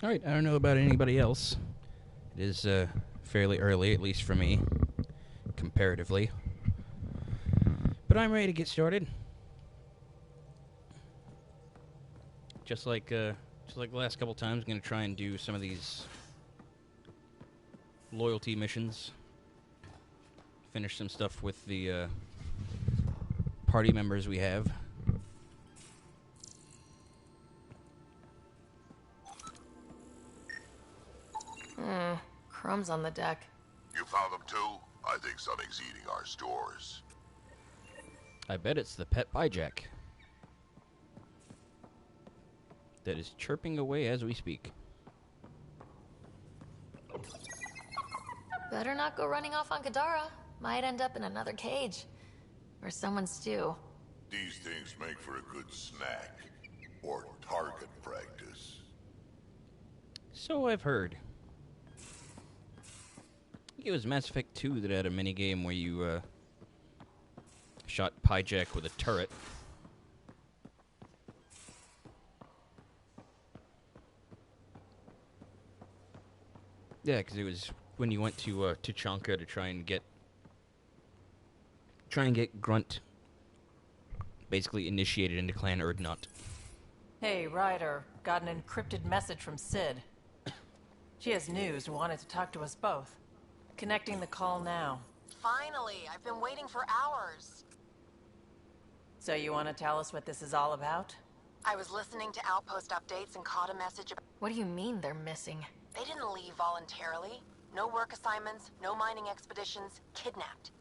Alright, I don't know about anybody else. It is fairly early, at least for me, comparatively. But I'm ready to get started. Just like the last couple times, I'm going to try and do some of these loyalty missions. Finish some stuff with the party members we have. Crumbs on the deck. You found them too? I think something's eating our stores. I bet it's the pet pyjak that is chirping away as we speak. Better not go running off on Kadara. Might end up in another cage. Or someone's stew. These things make for a good snack. Or target practice. So I've heard. I think it was Mass Effect 2 that had a minigame where you shot pyjak with a turret. Yeah, because it was when you went to Tuchanka to try and get Grunt basically initiated into Clan Erdnot. Hey, Ryder. Got an encrypted message from Sid. She has news and wanted to talk to us both. Connecting the call now. Finally, I've been waiting for hours. So you want to tell us what this is all about? I was listening to Outpost updates and caught a message about... What do you mean they're missing? They didn't leave voluntarily. No work assignments, no mining expeditions, kidnapped.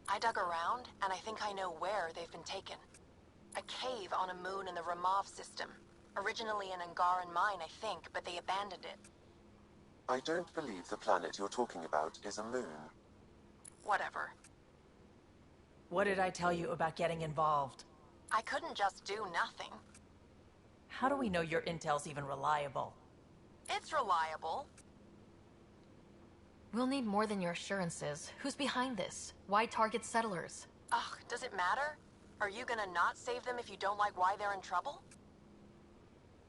I dug around, and I think I know where they've been taken. A cave on a moon in the Ramov system. Originally an Angaran mine, I think, but they abandoned it. I don't believe the planet you're talking about is a moon. Whatever. What did I tell you about getting involved? I couldn't just do nothing. How do we know your intel's even reliable? It's reliable. We'll need more than your assurances. Who's behind this? Why target settlers? Ugh, does it matter? Are you gonna not save them if you don't like why they're in trouble?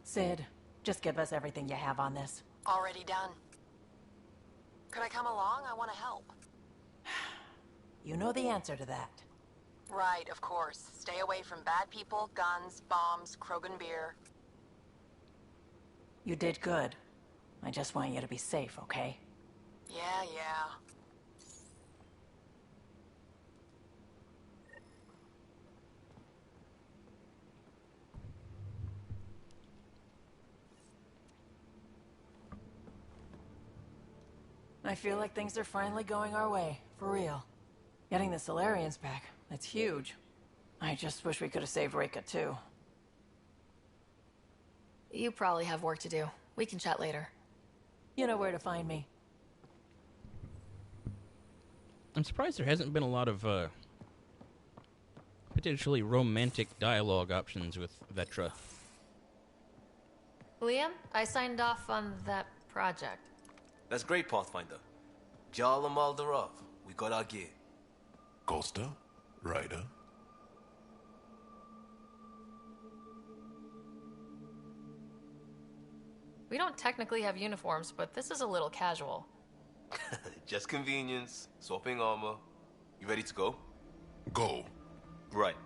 Sid, just give us everything you have on this. Already done. Could I come along? I want to help. You know the answer to that. Right, of course. Stay away from bad people, guns, bombs, Krogan beer. You did good. I just want you to be safe, okay? Yeah. I feel like things are finally going our way, for real. Getting the Solarians back, that's huge. I just wish we could have saved Reka too. You probably have work to do. We can chat later. You know where to find me. I'm surprised there hasn't been a lot of potentially romantic dialogue options with Vetra. Liam, I signed off on that project. That's great, Pathfinder. Jarl and Maldarov, we got our gear. Costa? Ryder? We don't technically have uniforms, but this is a little casual. Just convenience, swapping armor. You ready to go? Go. Right.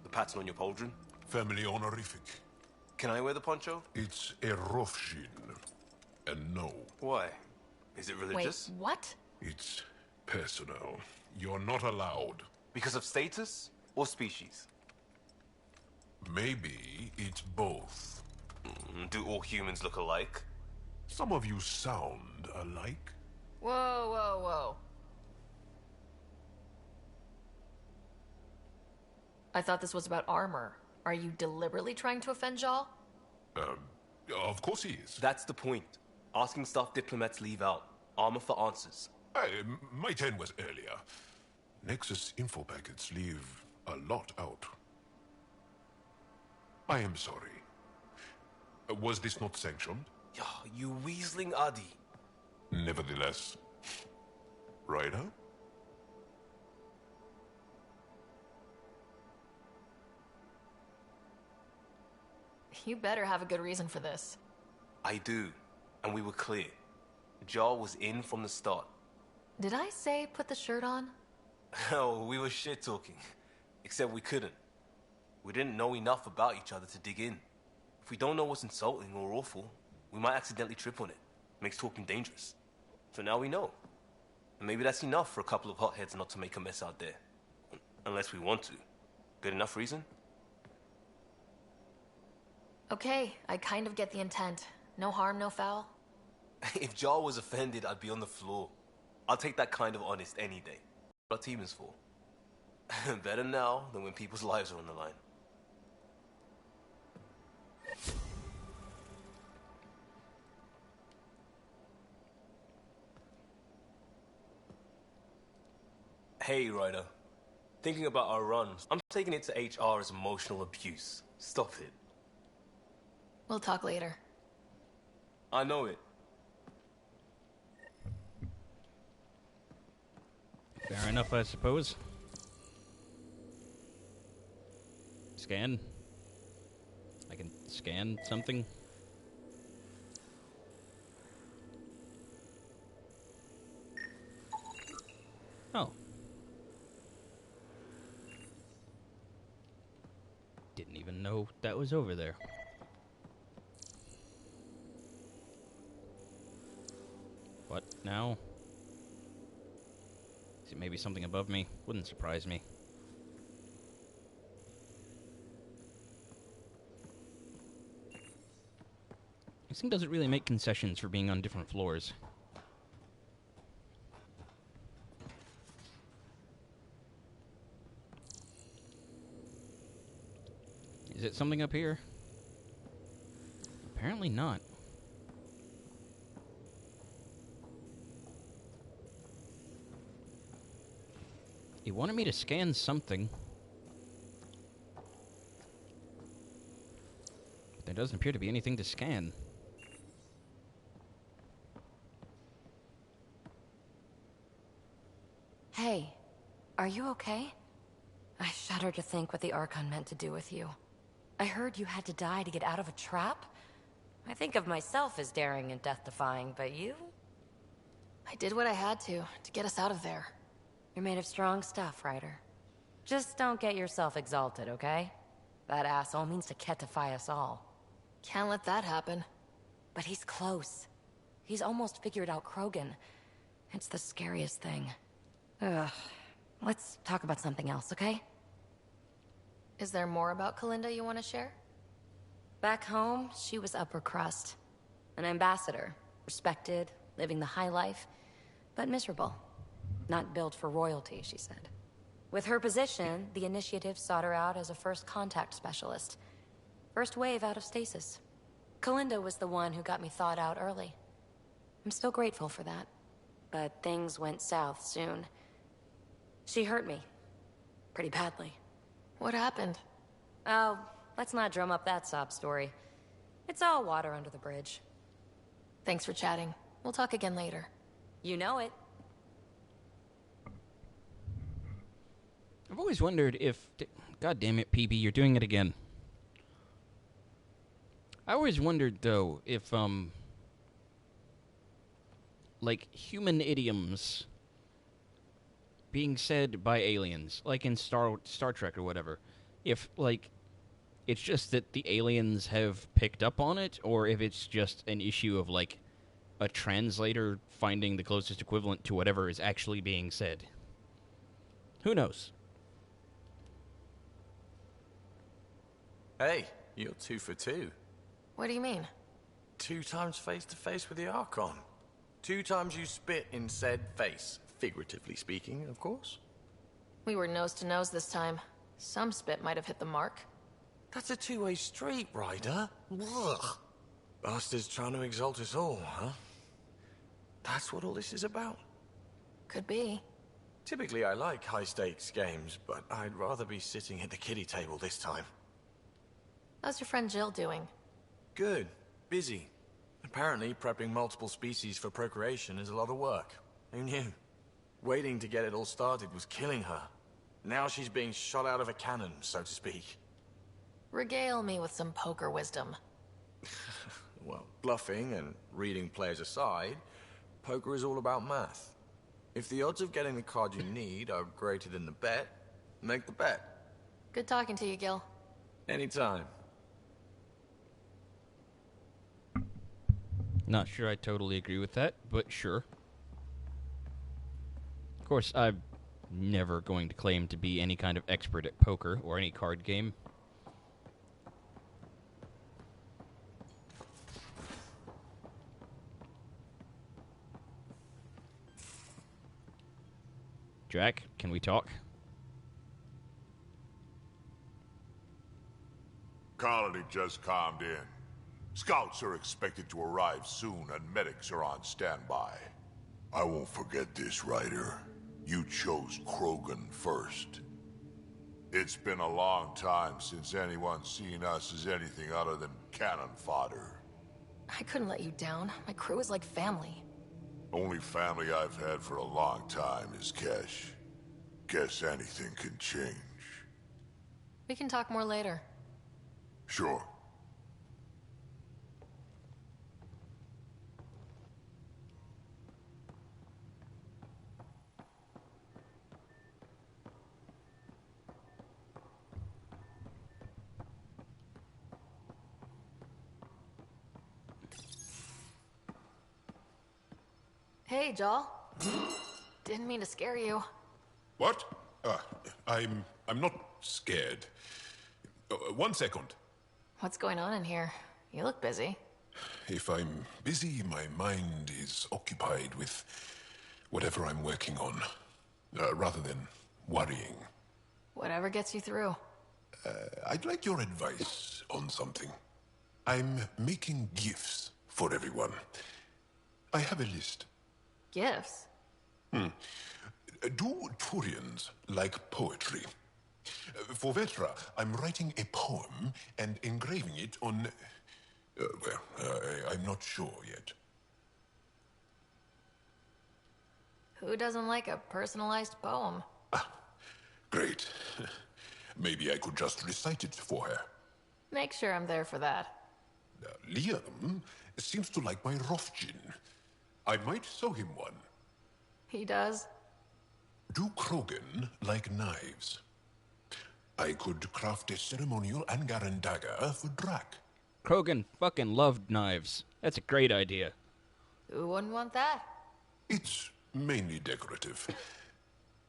The pattern on your pauldron? Family honorific. Can I wear the poncho? It's a Rofshin. And no, Why? Is it religious? Wait, what? it's personal. You're not allowed. Because of status or species? Maybe it's both. Do all humans look alike? Some of you sound alike. Whoa. I thought this was about armor. Are you deliberately trying to offend Jal? Of course he is. That's the point. Asking stuff diplomats leave out. Armor for answers. My turn was earlier. Nexus info packets leave a lot out. I am sorry. Was this not sanctioned? You weaseling Adi. Nevertheless. Ryder? You better have a good reason for this. I do. and we were clear. Jar was in from the start. Did I say put the shirt on? Oh, we were shit-talking. Except we couldn't. We didn't know enough about each other to dig in. If we don't know what's insulting or awful, we might accidentally trip on it. Makes talking dangerous. So now we know. And maybe that's enough for a couple of hotheads not to make a mess out there. Unless we want to. Good enough reason? Okay, I kind of get the intent. No harm, no foul. If Jar was offended, I'd be on the floor. I'll take that kind of honest any day. What our team is for. Better now than when people's lives are on the line. Hey, Ryder. Thinking about our runs, I'm taking it to HR as emotional abuse. Stop it. We'll talk later. I know it. Fair enough, I suppose. Scan. I can scan something. Oh. Didn't even know that was over there. What now? Is it maybe something above me? Wouldn't surprise me. This thing doesn't really make concessions for being on different floors. Is it something up here? Apparently not. He wanted me to scan something. There doesn't appear to be anything to scan. Hey, are you okay? I shudder to think what the Archon meant to do with you. I heard you had to die to get out of a trap. I think of myself as daring and death-defying, but you? I did what I had to get us out of there. You're made of strong stuff, Ryder. Just don't get yourself exalted, okay? That asshole means to ketify us all. Can't let that happen. But he's close. He's almost figured out Krogan. It's the scariest thing. Ugh. Let's talk about something else, okay? Is there more about Kalinda you want to share? Back home, she was upper crust. An ambassador. Respected, living the high life, but miserable. Not built for royalty, she said. With her position, the initiative sought her out as a first contact specialist. First wave out of stasis. Kalinda was the one who got me thawed out early. I'm still grateful for that. But things went south soon. She hurt me. Pretty badly. What happened? Oh, let's not drum up that sob story. It's all water under the bridge. Thanks for chatting. We'll talk again later. You know it. I've always wondered if... God damn it, PB, you're doing it again. I always wondered, though, if, like, human idioms being said by aliens, like in Star Trek or whatever, if, like, it's just that the aliens have picked up on it, or if it's just an issue of, like, a translator finding the closest equivalent to whatever is actually being said. Who knows? Hey, you're 2 for 2. What do you mean? 2 times face-to-face with the Archon. 2 times you spit in said face. Figuratively speaking, of course. We were nose to nose this time. Some spit might have hit the mark. That's a two-way street, Ryder. Ugh. Bastard's trying to exalt us all, huh? That's what all this is about? Could be. Typically I like high-stakes games, but I'd rather be sitting at the kiddie table this time. How's your friend Jill doing? Good. Busy. Apparently, prepping multiple species for procreation is a lot of work. Who knew? Waiting to get it all started was killing her. Now she's being shot out of a cannon, so to speak. Regale me with some poker wisdom. well, bluffing and reading players aside, poker is all about math. If the odds of getting the card you need are greater than the bet, make the bet. Good talking to you, Gil. Anytime. Not sure I totally agree with that, but sure. Of course, I'm never going to claim to be any kind of expert at poker or any card game. Jack, can we talk? Colony just calmed in. Scouts are expected to arrive soon, and medics are on standby. I won't forget this, Ryder. You chose Krogan first. It's been a long time since anyone's seen us as anything other than cannon fodder. I couldn't let you down. My crew is like family. Only family I've had for a long time is Kesh. Guess anything can change. We can talk more later. Sure. Hey, Joel. Didn't mean to scare you. What? I'm not scared. 1 second. What's going on in here? You look busy. If I'm busy, my mind is occupied with whatever I'm working on, rather than worrying. Whatever gets you through. I'd like your advice on something. I'm making gifts for everyone. I have a list. Gifts? Do Turians like poetry? For Vetra, I'm writing a poem and engraving it on... I'm not sure yet. Who doesn't like a personalized poem? Great. Maybe I could just recite it for her. Make sure I'm there for that. Liam seems to like my Rofgin. I might sew him one. He does? Do Krogan like knives? I could craft a ceremonial Angaran dagger for Drac. Krogan fucking loved knives. That's a great idea. Who wouldn't want that? It's mainly decorative.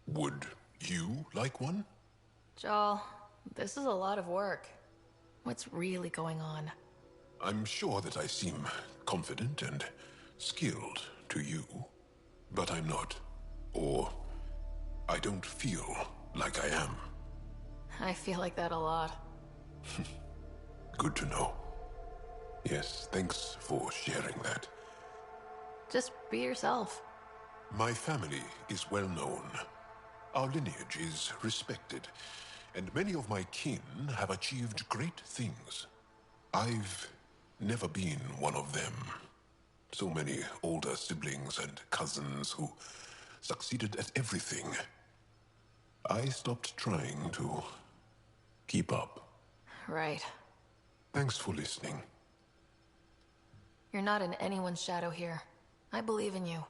Would you like one? Joel, this is a lot of work. What's really going on? I'm sure that I seem confident and skilled to you, but I'm not. Or I don't feel like I am. I feel like that a lot. Good to know. Yes, thanks for sharing that. Just be yourself. My family is well known. Our lineage is respected, and many of my kin have achieved great things. I've never been one of them. So many older siblings and cousins who succeeded at everything. I stopped trying to keep up. Right. Thanks for listening. You're not in anyone's shadow here. I believe in you.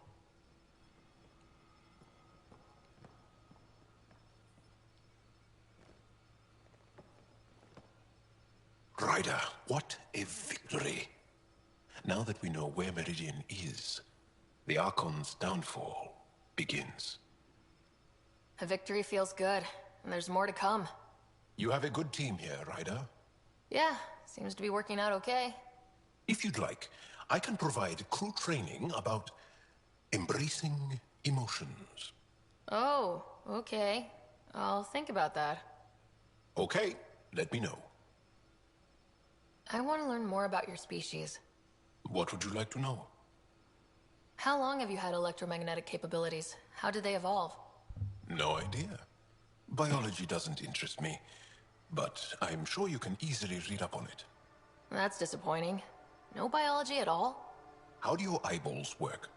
Ryder, what a victory. Now that we know where Meridian is, the Archon's downfall begins. A victory feels good, and there's more to come. You have a good team here, Ryder. Yeah, seems to be working out okay. If you'd like, I can provide crew training about embracing emotions. Oh, okay. I'll think about that. Okay, let me know. I want to learn more about your species. What would you like to know? How long have you had electromagnetic capabilities? How did they evolve? No idea. Biology doesn't interest me, but I'm sure you can easily read up on it. That's disappointing. No biology at all? How do your eyeballs work?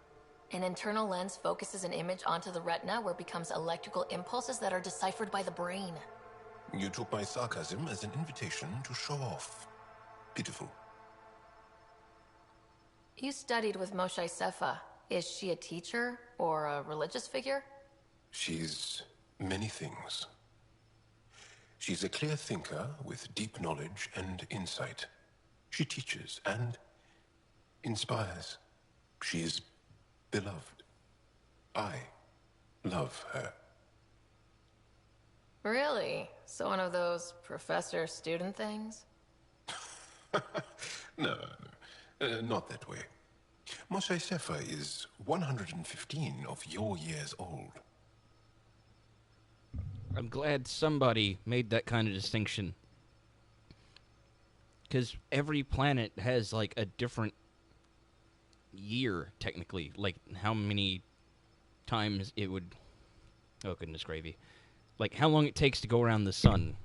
An internal lens focuses an image onto the retina where it becomes electrical impulses that are deciphered by the brain. You took my sarcasm as an invitation to show off. Pitiful. You studied with Moshe Sefa. Is she a teacher or a religious figure? She's many things. She's a clear thinker with deep knowledge and insight. She teaches and inspires. She is beloved. I love her. Really? So one of those professor-student things? No, not that way. Moshe Sefa is 115 of your years old. I'm glad somebody made that kind of distinction. Because every planet has, like, a different year, technically. Like, how many times it would... Oh, goodness gravy. Like, how long it takes to go around the sun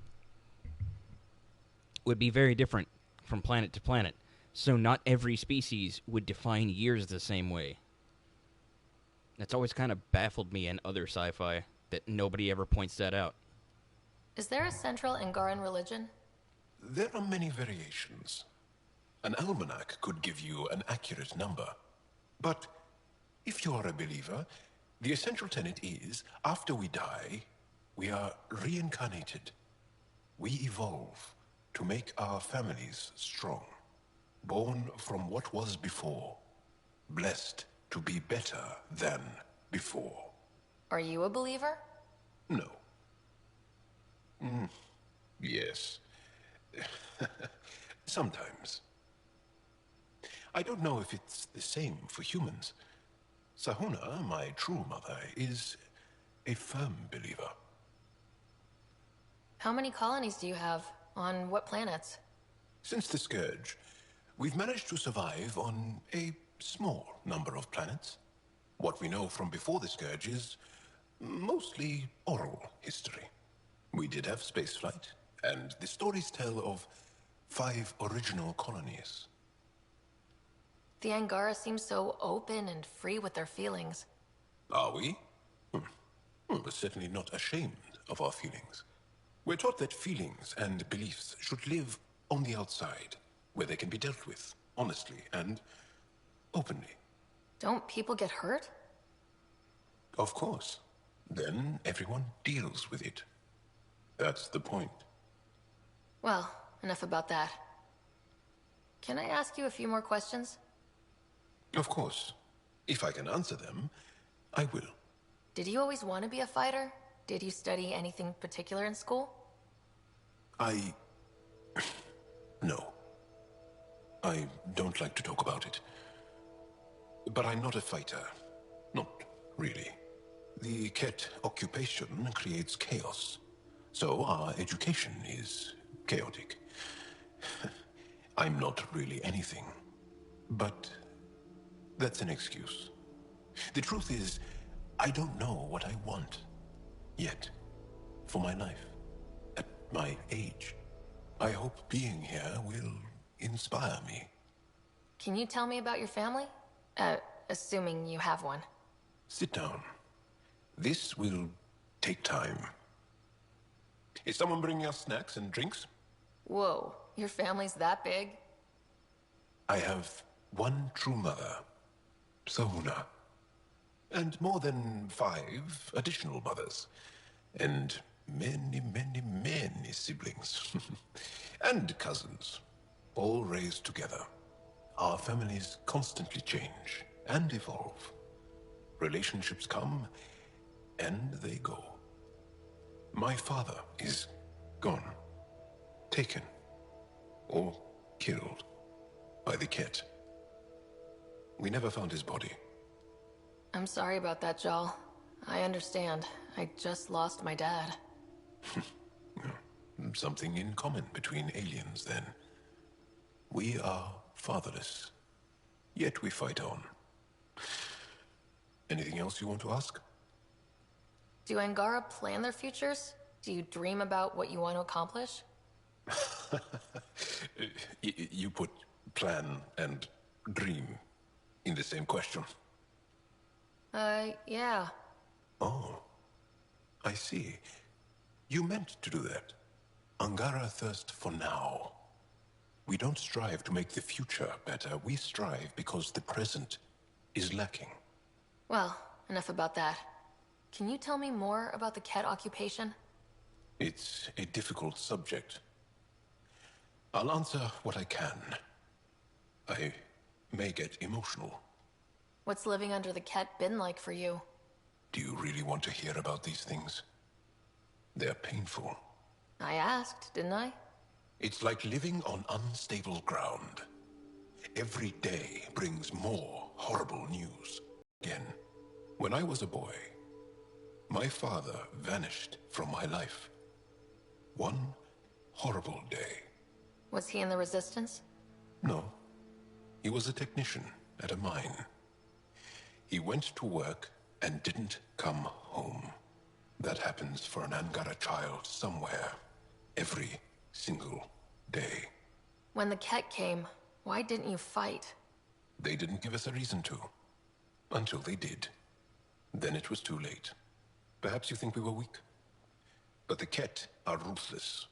would be very different from planet to planet. So not every species would define years the same way. That's always kind of baffled me in other sci-fi, that nobody ever points that out. Is there a central Angaran religion? There are many variations. An almanac could give you an accurate number. But if you are a believer, the essential tenet is, after we die, we are reincarnated. We evolve to make our families strong. Born from what was before. Blessed to be better than before. Are you a believer? No. Yes. Sometimes. I don't know if it's the same for humans. Sahuna, my true mother, is a firm believer. How many colonies do you have? On what planets? Since the Scourge, we've managed to survive on a small number of planets. What we know from before the Scourge is mostly oral history. We did have spaceflight, and the stories tell of 5 original colonies. The Angara seem so open and free with their feelings. Are we? We're certainly not ashamed of our feelings. We're taught that feelings and beliefs should live on the outside, where they can be dealt with, honestly and openly. Don't people get hurt? Of course. Then everyone deals with it. That's the point. Well, enough about that. Can I ask you a few more questions? Of course. If I can answer them, I will. Did you always want to be a fighter? Did you study anything particular in school? No. I don't like to talk about it. But I'm not a fighter. Not really. The Ket occupation creates chaos. So our education is chaotic. I'm not really anything. But that's an excuse. The truth is, I don't know what I want. Yet. For my life. At my age. I hope being here will inspire me. Can you tell me about your family? Assuming you have one. Sit down. This will take time. Is someone bringing us snacks and drinks? Whoa, your family's that big? I have one true mother, Sahuna, and more than 5 additional mothers, and many, many, many siblings, and cousins, all raised together. Our families constantly change and evolve. Relationships come and they go. My father is gone, taken, or killed by the Ket. We never found his body. I'm sorry about that, Jal. I understand. I just lost my dad. Something in common between aliens, then. We are fatherless, yet we fight on. Anything else you want to ask? Do Angara plan their futures? Do you dream about what you want to accomplish? You put plan and dream in the same question. Yeah. Oh, I see. You meant to do that. Angara thirst for now. We don't strive to make the future better. We strive because the present is lacking. Well, enough about that. Can you tell me more about the Ket occupation? It's a difficult subject. I'll answer what I can. I may get emotional. What's living under the Ket been like for you? Do you really want to hear about these things? They're painful. I asked, didn't I? It's like living on unstable ground. Every day brings more horrible news. Again, when I was a boy, my father vanished from my life. One horrible day. Was he in the Resistance? No. He was a technician at a mine. He went to work and didn't come home. That happens for an Angara child somewhere, every single day. When the Ket came, why didn't you fight? They didn't give us a reason to. Until they did. Then it was too late. Perhaps you think we were weak. But the Ket are ruthless.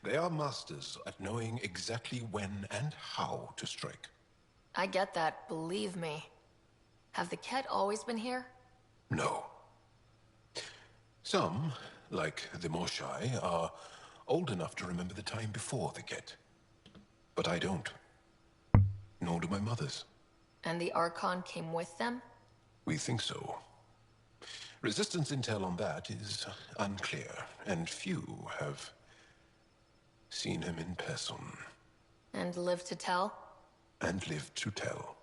They are masters at knowing exactly when and how to strike. I get that, believe me. Have the Ket always been here? No. Some, like the Moshai, are old enough to remember the time before the Ket. But I don't. Nor do my mothers. And the Archon came with them? We think so. Resistance intel on that is unclear, and few have seen him in person. And lived to tell? And lived to tell.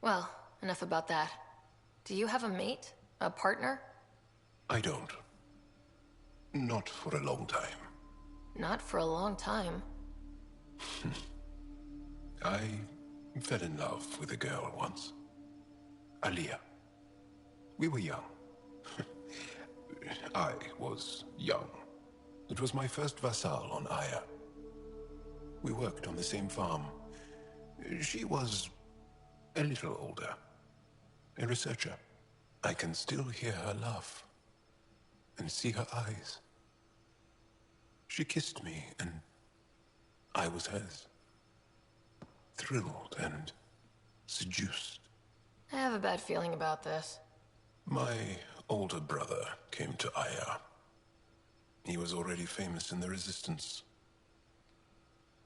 Well, enough about that. Do you have a mate? A partner? I don't. Not for a long time. Not for a long time. I fell in love with a girl once. Aliyah. We were young. I was young. It was my first vassal on Aya. We worked on the same farm. She was a little older. A researcher. I can still hear her laugh. And see her eyes. She kissed me, and I was hers. Thrilled and seduced. I have a bad feeling about this. My older brother came to Aya. He was already famous in the Resistance.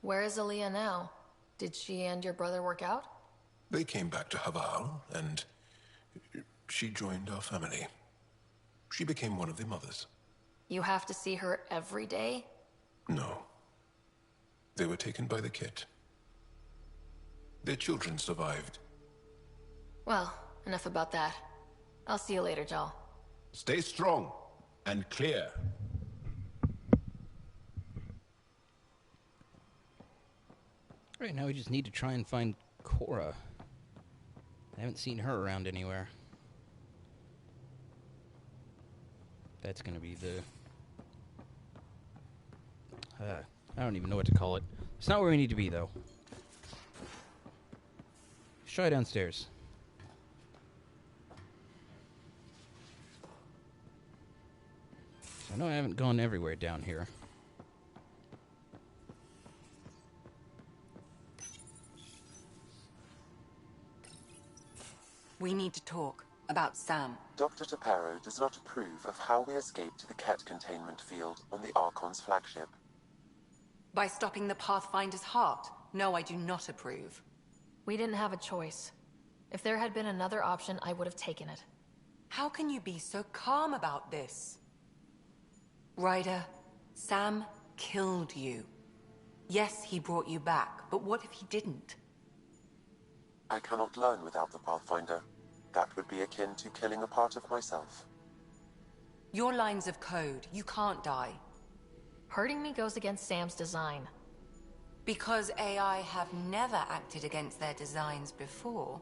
Where is Aaliyah now? Did she and your brother work out? They came back to Haval, and she joined our family. She became one of the mothers. You have to see her every day? No. They were taken by the Ket. Their children survived. Well, enough about that. I'll see you later, Jal. Stay strong and clear. Right now we just need to try and find Cora. I haven't seen her around anywhere. That's gonna be the... I don't even know what to call it. It's not where we need to be, though. Let's try downstairs. I know I haven't gone everywhere down here. We need to talk about Sam. Dr. Taparo does not approve of how we escaped the Ket containment field on the Archon's flagship. By stopping the Pathfinder's heart? No, I do not approve. We didn't have a choice. If there had been another option, I would have taken it. How can you be so calm about this? Ryder, Sam killed you. Yes, he brought you back, but what if he didn't? I cannot learn without the Pathfinder. That would be akin to killing a part of myself. Your lines of code, you can't die. Hurting me goes against Sam's design. Because AI have never acted against their designs before.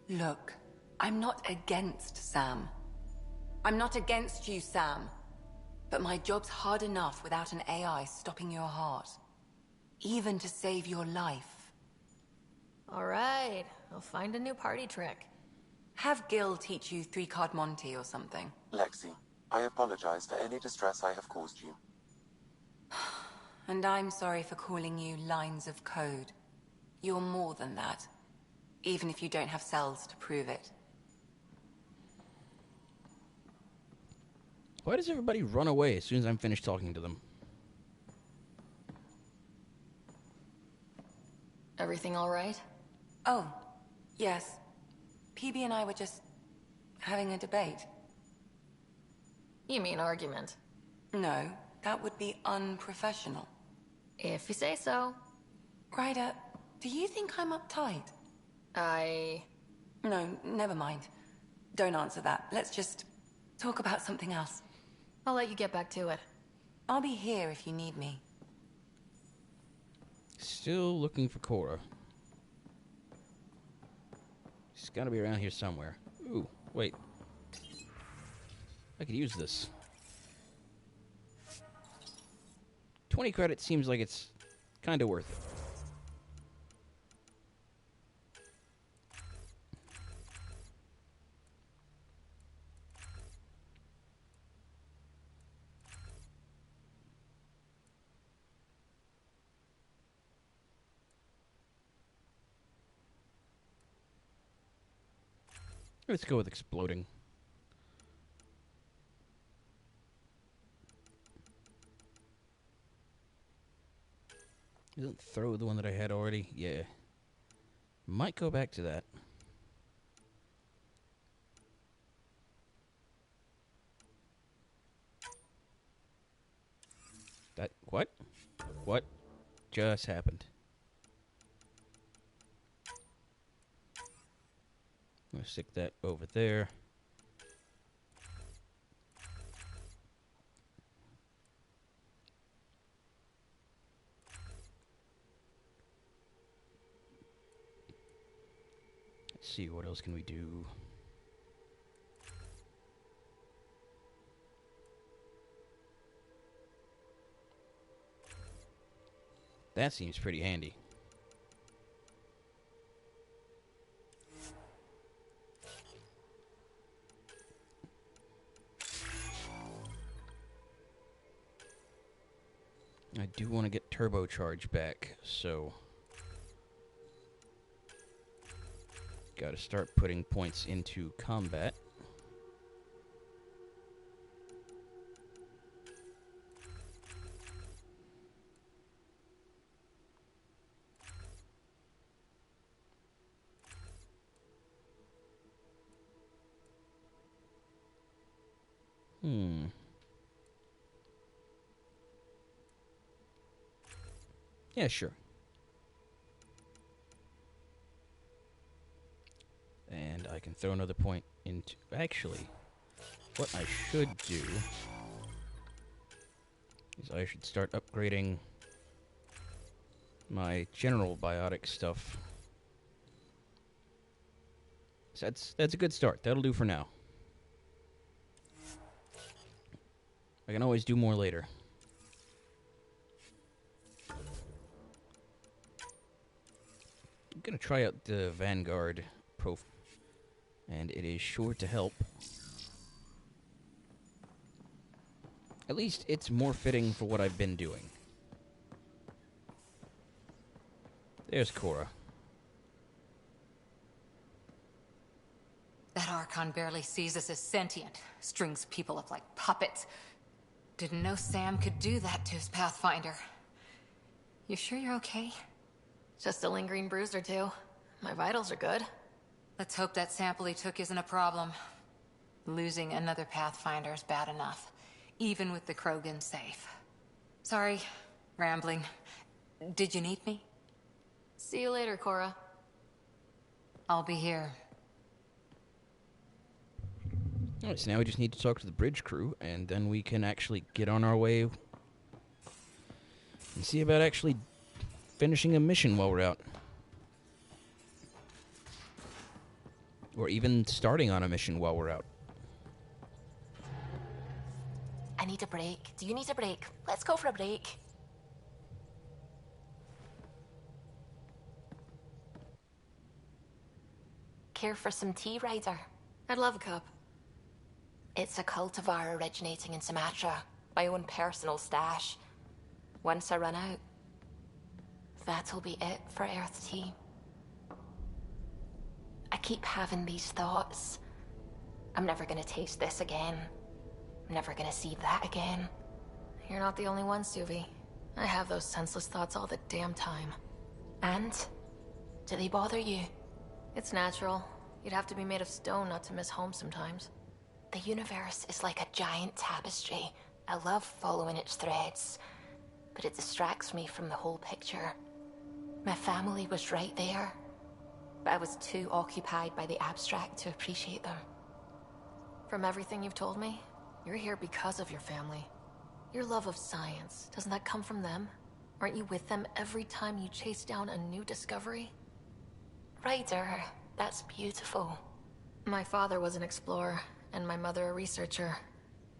Look, I'm not against Sam. I'm not against you, Sam. But my job's hard enough without an AI stopping your heart. Even to save your life. All right, I'll find a new party trick. Have Gil teach you 3-card Monty or something. Lexi, I apologize for any distress I have caused you. And I'm sorry for calling you lines of code. You're more than that, even if you don't have cells to prove it. Why does everybody run away as soon as I'm finished talking to them? Everything all right? Oh, yes. PB and I were just having a debate. You mean argument? No, that would be unprofessional. If you say so. Ryder, do you think I'm uptight? No, never mind. Don't answer that. Let's just talk about something else. I'll let you get back to it. I'll be here if you need me. Still looking for Cora. She's gotta be around here somewhere. Ooh, wait. I could use this. 20 credits seems like it's kinda worth it. Let's go with exploding. Isn't throw the one that I had already? Yeah. Might go back to that. That, what? What just happened? I'm gonna stick that over there. Let's see, what else can we do? That seems pretty handy. I do want to get turbocharge back, so gotta start putting points into combat. Yeah, sure. And I can throw another point into... Actually, what I should do is I should start upgrading my general biotic stuff. So that's a good start. That'll do for now. I can always do more later. I'm gonna try out the Vanguard profile, and it is sure to help. At least it's more fitting for what I've been doing. There's Cora. That Archon barely sees us as sentient. Strings people up like puppets. Didn't know Sam could do that to his Pathfinder. You sure you're okay? Just a lingering bruise or two. My vitals are good. Let's hope that sample he took isn't a problem. Losing another Pathfinder is bad enough, even with the Krogan safe. Sorry, rambling. Did you need me? See you later, Cora. I'll be here. Alright, so now we just need to talk to the bridge crew, and then we can actually get on our way and see about actually finishing a mission while we're out. Or even starting on a mission while we're out. I need a break. Do you need a break? Let's go for a break. Care for some tea, Ryder? I'd love a cup. It's a cultivar originating in Sumatra. My own personal stash. Once I run out, that'll be it for Earth tea. I keep having these thoughts. I'm never gonna taste this again. I'm never gonna see that again. You're not the only one, Suvi. I have those senseless thoughts all the damn time. And? Do they bother you? It's natural. You'd have to be made of stone not to miss home sometimes. The universe is like a giant tapestry. I love following its threads, but it distracts me from the whole picture. My family was right there, but I was too occupied by the abstract to appreciate them. From everything you've told me, you're here because of your family. Your love of science, doesn't that come from them? Aren't you with them every time you chase down a new discovery? Ryder, that's beautiful. My father was an explorer, and my mother a researcher.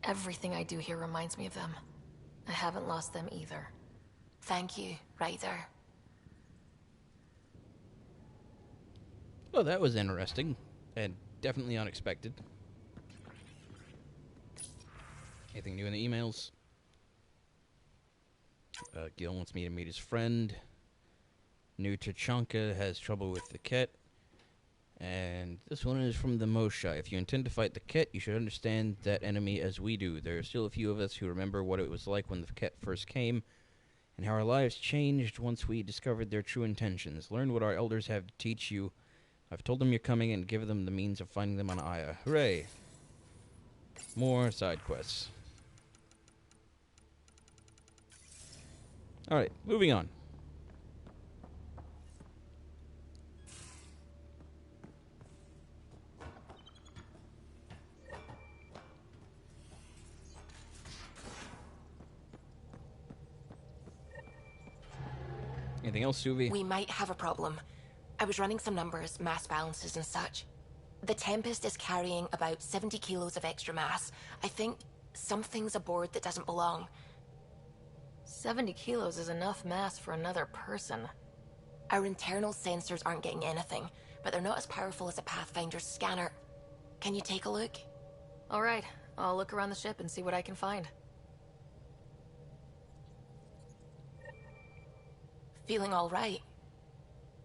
Everything I do here reminds me of them. I haven't lost them either. Thank you, Ryder. Well, that was interesting, and definitely unexpected. Anything new in the emails? Gil wants me to meet his friend. New Tachanka has trouble with the Ket. And this one is from the Mosha. If you intend to fight the Ket, you should understand that enemy as we do. There are still a few of us who remember what it was like when the Ket first came, and how our lives changed once we discovered their true intentions. Learn what our elders have to teach you. I've told them you're coming and give them the means of finding them on Aya. Hooray! More side quests. Alright, moving on. Anything else, Suvi? We might have a problem. I was running some numbers, mass balances and such. The Tempest is carrying about 70 kilos of extra mass. I think something's aboard that doesn't belong. 70 kilos is enough mass for another person. Our internal sensors aren't getting anything, but they're not as powerful as a Pathfinder's scanner. Can you take a look? All right, I'll look around the ship and see what I can find. Feeling all right?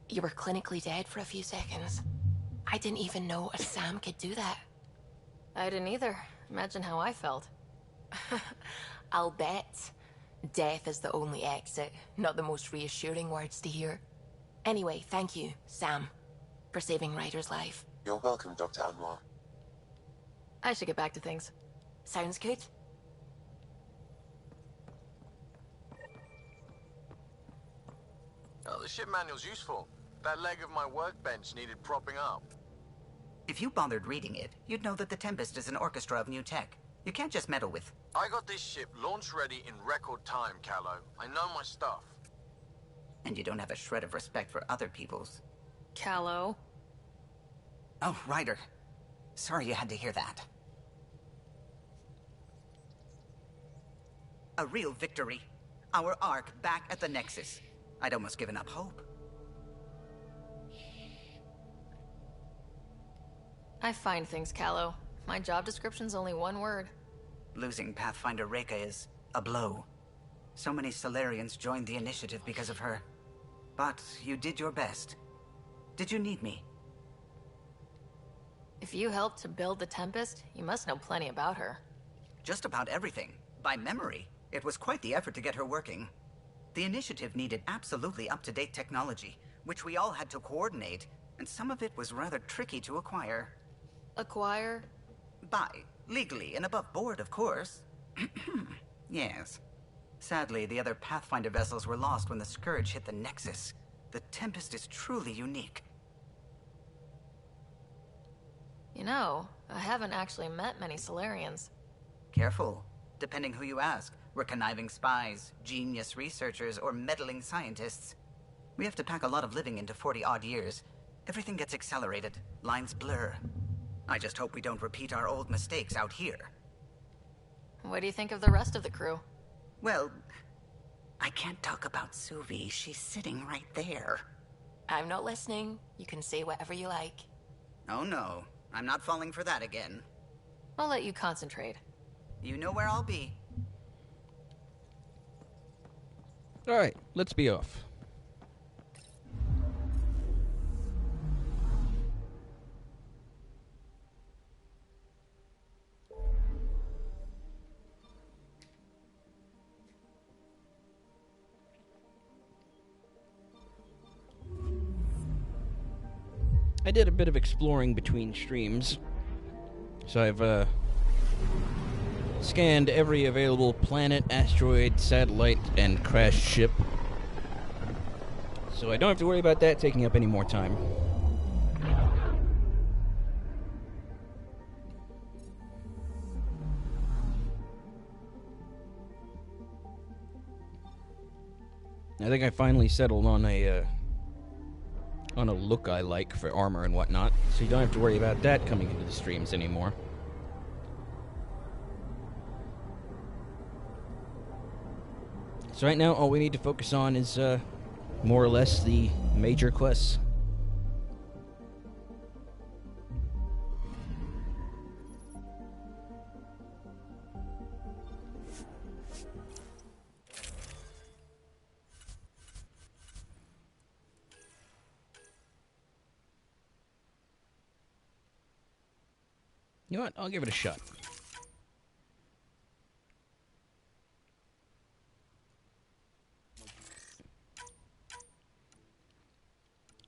You were clinically dead for a few seconds. I didn't even know a Sam could do that. I didn't either. Imagine how I felt. I'll bet. Death is the only exit, not the most reassuring words to hear. Anyway, thank you, Sam, for saving Ryder's life. You're welcome, Dr. Anwar. I should get back to things. Sounds good? Oh, the ship manual's useful. That leg of my workbench needed propping up. If you bothered reading it, you'd know that the Tempest is an orchestra of new tech. You can't just meddle with... I got this ship launch ready in record time, Callow. I know my stuff. And you don't have a shred of respect for other people's. Callow. Oh, Ryder. Sorry you had to hear that. A real victory. Our Ark back at the Nexus. I'd almost given up hope. I find things, Callow. My job description's only one word. Losing Pathfinder Reka is a blow. So many Solarians joined the initiative because of her. But you did your best. Did you need me? If you helped to build the Tempest, you must know plenty about her. Just about everything. By memory. It was quite the effort to get her working. The initiative needed absolutely up-to-date technology, which we all had to coordinate, and some of it was rather tricky to acquire. Acquire? Buy. Legally and above board, of course. Yes. Sadly, the other Pathfinder vessels were lost when the Scourge hit the Nexus. The Tempest is truly unique. You know, I haven't actually met many Solarians. Careful. Depending who you ask, we're conniving spies, genius researchers, or meddling scientists. We have to pack a lot of living into 40-odd years. Everything gets accelerated. Lines blur. I just hope we don't repeat our old mistakes out here. What do you think of the rest of the crew? Well, I can't talk about Suvi. She's sitting right there. I'm not listening. You can say whatever you like. Oh no, I'm not falling for that again. I'll let you concentrate. You know where I'll be. Alright, let's be off. I did a bit of exploring between streams, so I've scanned every available planet, asteroid, satellite, and crashed ship. So I don't have to worry about that taking up any more time. I think I finally settled on a look I like for armor and whatnot, so you don't have to worry about that coming into the streams anymore. So right now, all we need to focus on is, more or less the major quests. You know what? I'll give it a shot.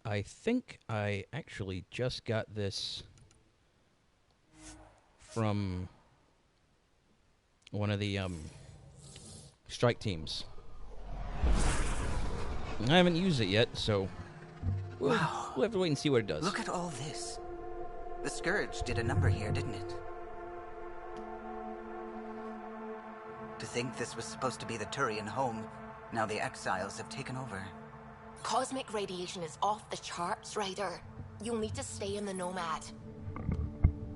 I think I actually just got this from one of the strike teams. I haven't used it yet, so we'll have to wait and see what it does. Look at all this. The Scourge did a number here, didn't it? To think this was supposed to be the Turian home, now the Exiles have taken over. Cosmic radiation is off the charts, Ryder. You'll need to stay in the Nomad.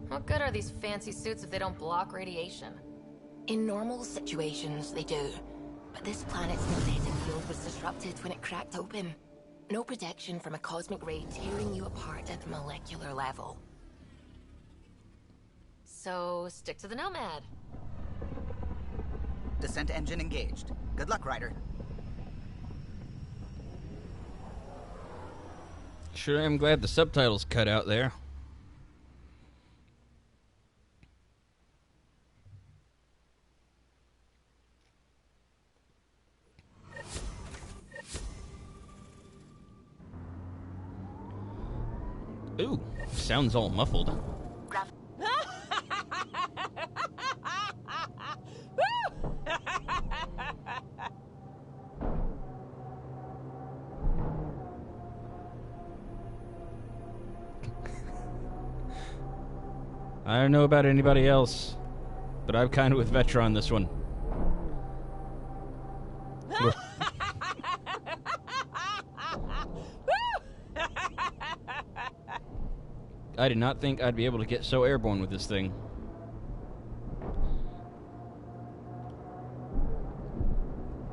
What good are these fancy suits if they don't block radiation? In normal situations, they do. But this planet's magnetic field was disrupted when it cracked open. No protection from a cosmic ray tearing you apart at the molecular level. So, stick to the Nomad. Descent engine engaged. Good luck, Ryder. Sure am glad the subtitles cut out there. Ooh, sounds all muffled. I don't know about anybody else, but I'm kind of with Vetra on this one. I did not think I'd be able to get so airborne with this thing.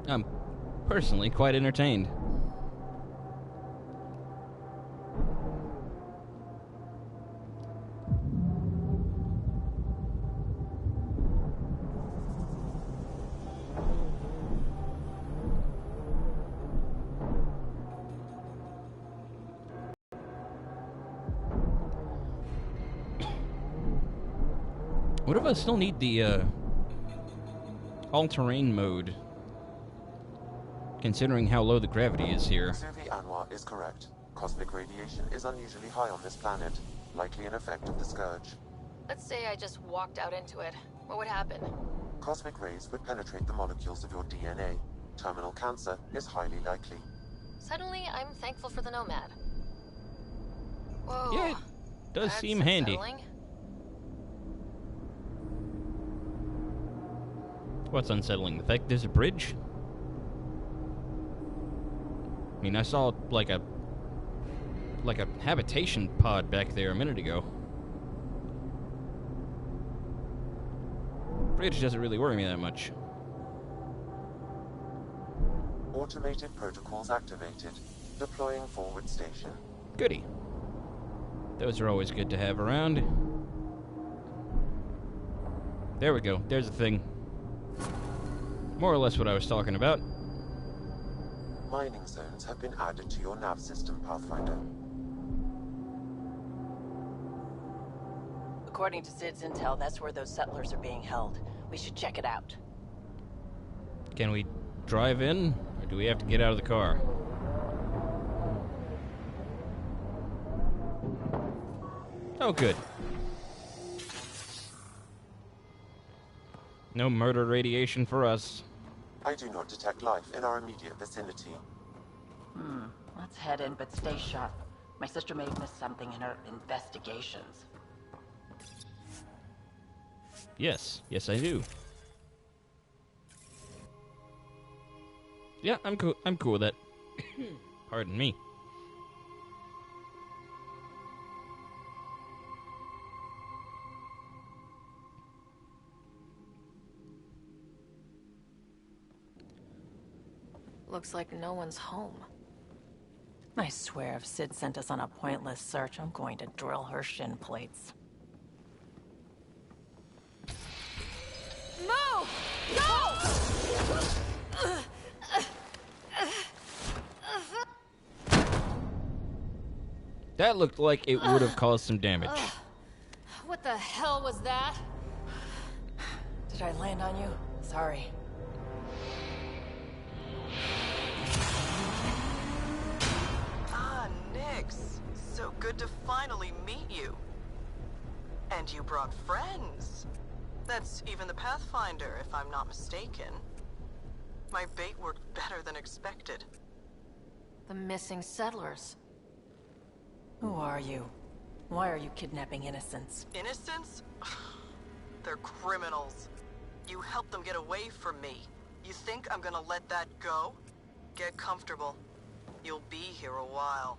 I'm personally quite entertained. What if I still need the all-terrain mode, considering how low the gravity is here? Suvi Anwar is correct. Cosmic radiation is unusually high on this planet, likely an effect of the Scourge. Let's say I just walked out into it. What would happen? Cosmic rays would penetrate the molecules of your DNA. Terminal cancer is highly likely. Suddenly, I'm thankful for the Nomad. Whoa. Yeah, it does That's seem handy. unsettling. What's unsettling? The fact there's a bridge? I mean, I saw like a habitation pod back there a minute ago. Bridge doesn't really worry me that much. Automated protocols activated. Deploying forward station. Goody. Those are always good to have around. There we go. There's the thing. More or less what I was talking about. Mining zones have been added to your nav system, Pathfinder. According to Sid's intel, that's where those settlers are being held. We should check it out. Can we drive in, or do we have to get out of the car? Oh, good. No murder radiation for us. I do not detect life in our immediate vicinity. Let's head in, but stay sharp. My sister may have missed something in her investigations. Yes. Yes, I do. Yeah, I'm cool. I'm cool with that. Pardon me. Looks like no one's home. I swear if Sid sent us on a pointless search, I'm going to drill her shin plates. Move! Go! That looked like it would have caused some damage. What the hell was that? Did I land on you? Sorry. Ah, Nix. So good to finally meet you. And you brought friends. That's even the Pathfinder, if I'm not mistaken. My bait worked better than expected. The missing settlers. Who are you? Why are you kidnapping innocents? Innocents? They're criminals. You helped them get away from me. You think I'm gonna let that go? Get comfortable. You'll be here a while.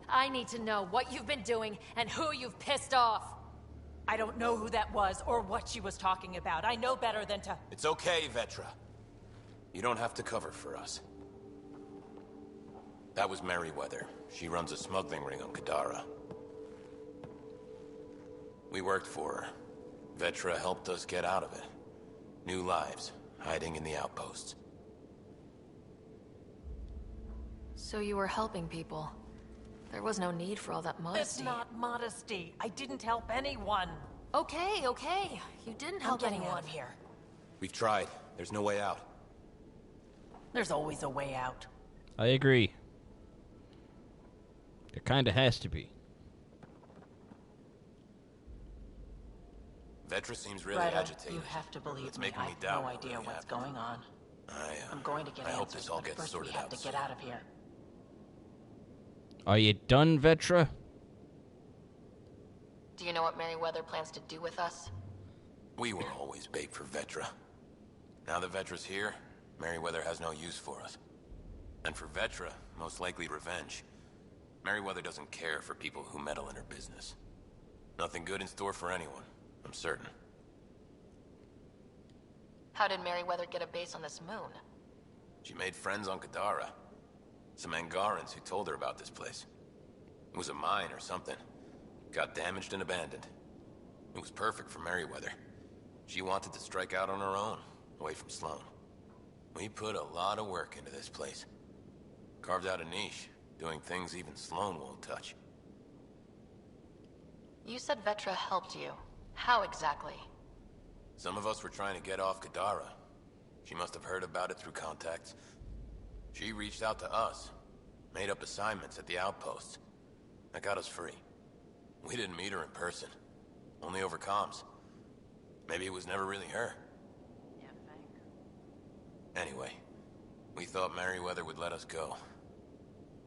I need to know what you've been doing and who you've pissed off. I don't know who that was or what she was talking about. I know better than to... It's okay, Vetra. You don't have to cover for us. That was Merryweather. She runs a smuggling ring on Kadara. We worked for her. Vetra helped us get out of it. New lives, hiding in the outposts. So you were helping people. There was no need for all that modesty. It's not modesty. I didn't help anyone. Okay. You didn't help anyone. anyone. Out of here. We've tried. There's no way out. There's always a way out. I agree. There kinda has to be. Vetra seems really Ryder, agitated. you have to believe It's me. making I me have doubt no what idea really what's happened. going on. I'm going to get I hope answers, this all but gets first sorted we have out to soon. get out of here. Are you done, Vetra? Do you know what Merryweather plans to do with us? We were always bait for Vetra. Now that Vetra's here, Merryweather has no use for us. And for Vetra, most likely revenge. Merryweather doesn't care for people who meddle in her business. Nothing good in store for anyone, I'm certain. How did Merryweather get a base on this moon? She made friends on Kadara. Some Angarans who told her about this place. It was a mine or something. Got damaged and abandoned. It was perfect for Merryweather. She wanted to strike out on her own, away from Sloane. We put a lot of work into this place. Carved out a niche, doing things even Sloane won't touch. You said Vetra helped you. How exactly? Some of us were trying to get off Kadara. She must have heard about it through contacts. She reached out to us, made up assignments at the outposts. That got us free. We didn't meet her in person, only over comms. Maybe it was never really her. Yeah, thanks. Anyway, we thought Merryweather would let us go.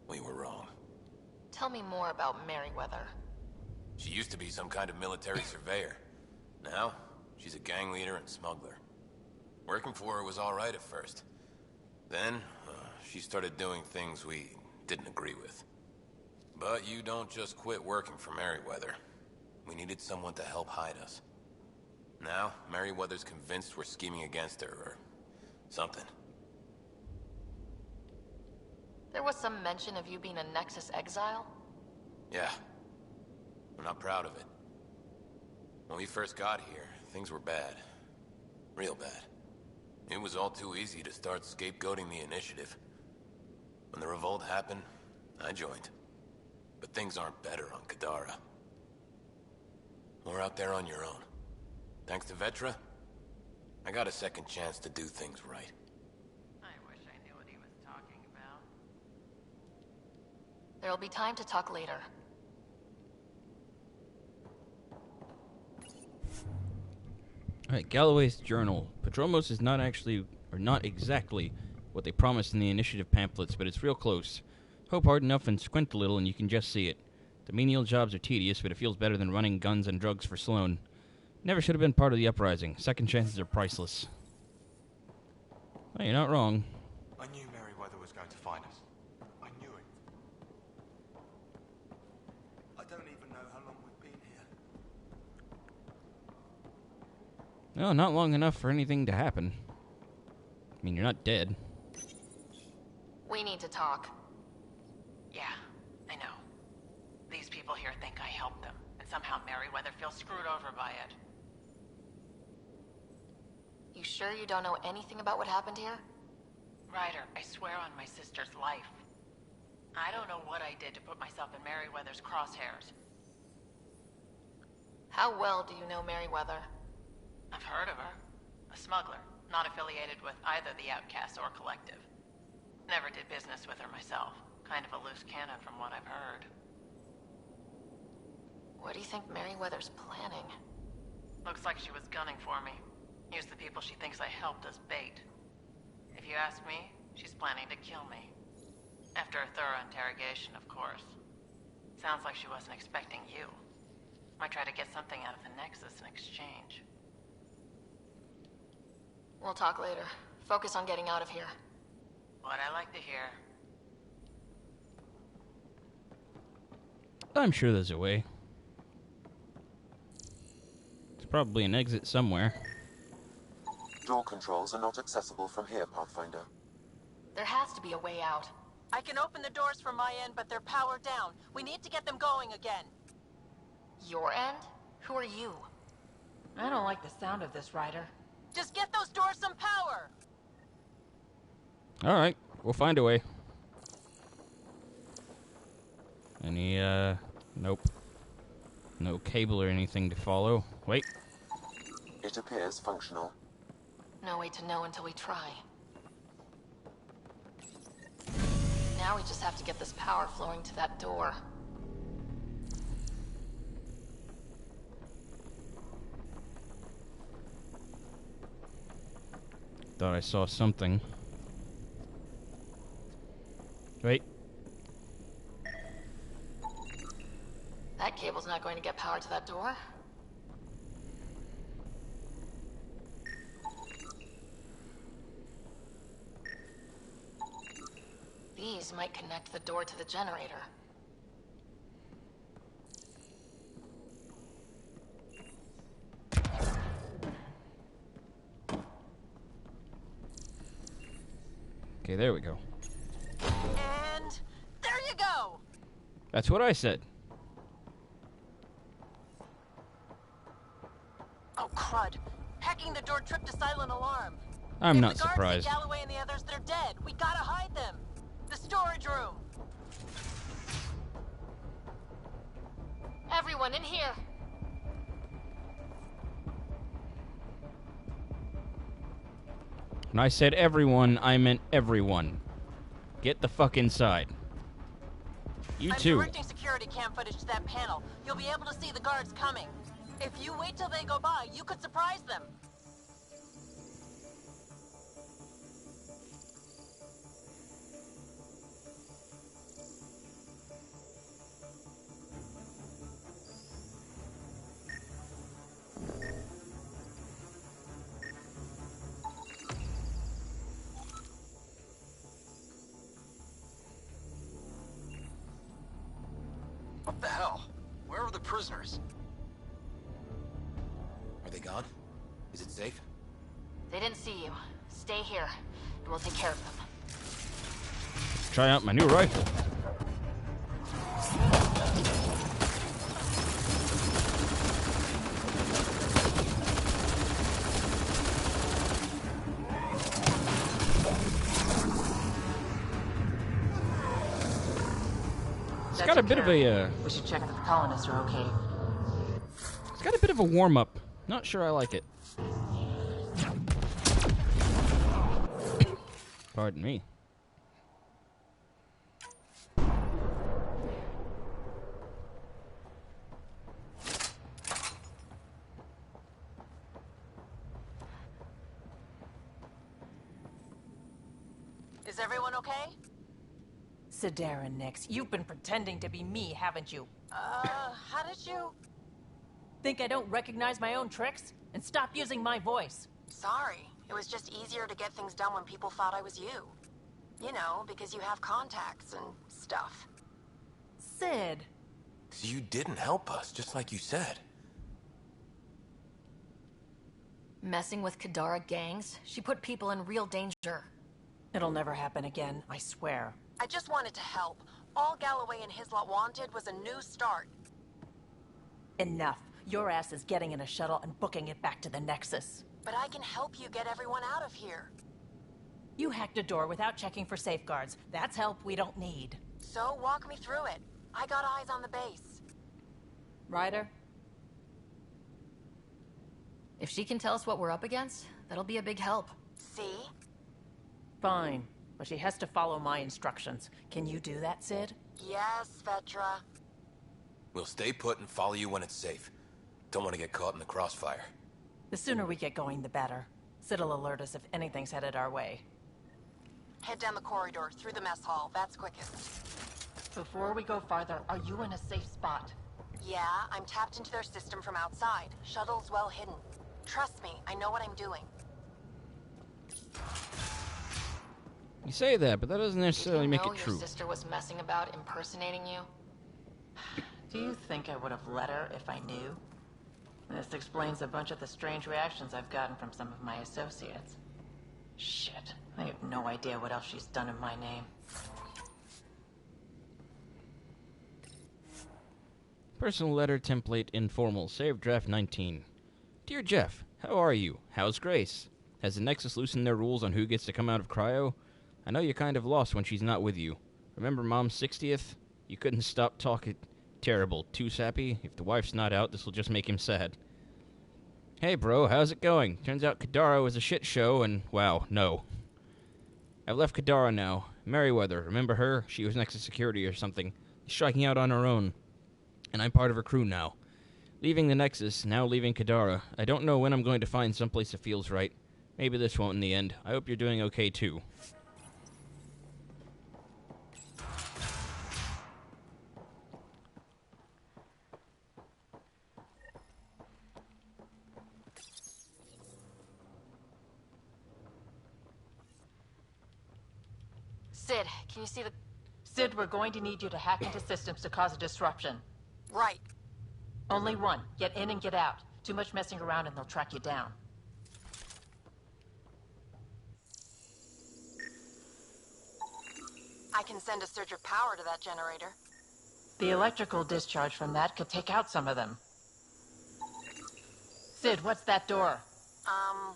We were wrong. Tell me more about Merryweather. She used to be some kind of military surveyor. Now, she's a gang leader and smuggler. Working for her was all right at first. Then, she started doing things we didn't agree with. But you don't just quit working for Merryweather. We needed someone to help hide us. Now, Merryweather's convinced we're scheming against her, or something. There was some mention of you being a Nexus exile? Yeah. I'm not proud of it. When we first got here, things were bad. Real bad. It was all too easy to start scapegoating the initiative. When the revolt happened, I joined. But things aren't better on Kadara. Or out there on your own. Thanks to Vetra, I got a second chance to do things right. I wish I knew what he was talking about. There'll be time to talk later. Alright, Galloway's journal. Padromos is not actually, or not exactly, what they promised in the initiative pamphlets, but it's real close. Hope hard enough and squint a little and you can just see it. The menial jobs are tedious, but it feels better than running guns and drugs for Sloan. Never should have been part of the uprising. Second chances are priceless. Well, you're not wrong. I knew Merryweather was going to find us. I knew it. I don't even know how long we've been here. No, not long enough for anything to happen. I mean, you're not dead. We need to talk. Yeah, I know. These people here think I helped them, and somehow Merryweather feels screwed over by it. You sure you don't know anything about what happened here? Ryder, I swear on my sister's life. I don't know what I did to put myself in Merryweather's crosshairs. How well do you know Merryweather? I've heard of her. A smuggler, not affiliated with either the Outcasts or Collective. Never did business with her myself. Kind of a loose cannon from what I've heard. What do you think Merryweather's planning? Looks like she was gunning for me. Use the people she thinks I helped as bait. If you ask me, she's planning to kill me. After a thorough interrogation, of course. Sounds like she wasn't expecting you. Might try to get something out of the Nexus in exchange. We'll talk later. Focus on getting out of here. What I like to hear. I'm sure there's a way. There's probably an exit somewhere. Door controls are not accessible from here, Pathfinder. There has to be a way out. I can open the doors from my end, but they're powered down. We need to get them going again. Your end? Who are you? I don't like the sound of this, Ryder. Just get those doors some power! Alright, we'll find a way. Any, nope. No cable or anything to follow. Wait. It appears functional. No way to know until we try. Now we just have to get this power flowing to that door. Thought I saw something. Wait. That cable's not going to get power to that door. These might connect the door to the generator. Okay, there we go. And there you go! That's what I said. Oh, crud. Hacking the door tripped a silent alarm. I'm not If the guards surprised. see Galloway and the others, they're dead. We gotta hide them. The storage room. Everyone in here! When I said everyone, I meant everyone. Get the fuck inside. You I'm too. directing security cam footage to that panel. You'll be able to see the guards coming. If you wait till they go by, you could surprise them. What the hell? Where are the prisoners? Are they gone? Is it safe? They didn't see you. Stay here, and we'll take care of them. Try out my new rifle. It's got a bit of a, We should check if the colonists are okay. It's got a bit of a warm-up. Not sure I like it. Pardon me. Is everyone okay? Sidera, Nix, you've been pretending to be me, haven't you? How did you... Think I don't recognize my own tricks? And stop using my voice. Sorry. It was just easier to get things done when people thought I was you. You know, because you have contacts and stuff. Sid. So you didn't help us, just like you said. Messing with Kadara gangs? She put people in real danger. It'll never happen again, I swear. I just wanted to help. All Galloway and his lot wanted was a new start. Enough. Your ass is getting in a shuttle and booking it back to the Nexus. But I can help you get everyone out of here. You hacked a door without checking for safeguards. That's help we don't need. So walk me through it. I got eyes on the base. Ryder? If she can tell us what we're up against, that'll be a big help. See? Fine. But she has to follow my instructions. Can you do that, Sid? Yes, Vetra. We'll stay put and follow you when it's safe. Don't want to get caught in the crossfire. The sooner we get going, the better. Sid'll alert us if anything's headed our way. Head down the corridor, through the mess hall. That's quickest. Before we go farther, are you in a safe spot? Yeah, I'm tapped into their system from outside. Shuttle's well hidden. Trust me, I know what I'm doing. You say that, but that doesn't necessarily make it Your true. sister was messing about impersonating you? Do you think I would have let her if I knew? This explains a bunch of the strange reactions I've gotten from some of my associates. Shit, I have no idea what else she's done in my name. Personal letter template informal. Save draft 19. Dear Jeff, how are you? How's Grace? Has the Nexus loosened their rules on who gets to come out of cryo? I know you're kind of lost when she's not with you. Remember Mom's 60th? You couldn't stop talking. Terrible. Too sappy? If the wife's not out, this'll just make him sad. Hey bro, how's it going? Turns out Kadara was a shit show and, wow, no. I've left Kadara now. Merryweather, remember her? She was Nexus security or something. Striking out on her own. And I'm part of her crew now. Leaving the Nexus, now leaving Kadara. I don't know when I'm going to find someplace that feels right. Maybe this won't in the end. I hope you're doing okay too. Sid, can you see the... Sid, we're going to need you to hack into systems to cause a disruption. Right. Only one. Get in and get out. Too much messing around and they'll track you down. I can send a surge of power to that generator. The electrical discharge from that could take out some of them. Sid, what's that door?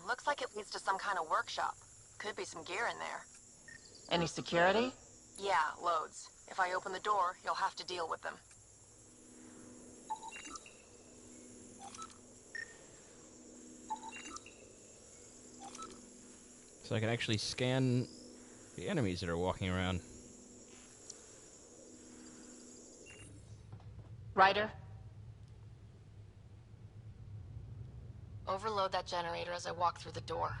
Looks like it leads to some kind of workshop. Could be some gear in there. Any security? Yeah, loads. If I open the door, you'll have to deal with them. So I can actually scan the enemies that are walking around. Ryder? Overload that generator as I walk through the door.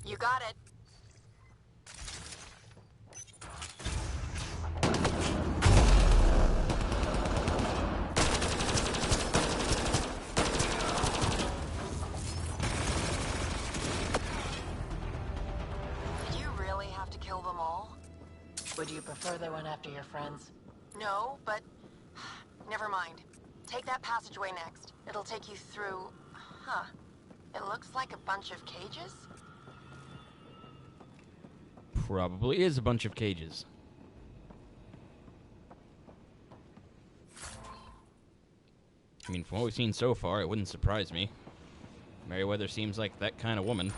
You got it. Did you really have to kill them all? Would you prefer they went after your friends? No, but... Never mind. Take that passageway next. It'll take you through... Huh. It looks like a bunch of cages? Probably is a bunch of cages. I mean, from what we've seen so far, it wouldn't surprise me. Merryweather seems like that kind of woman.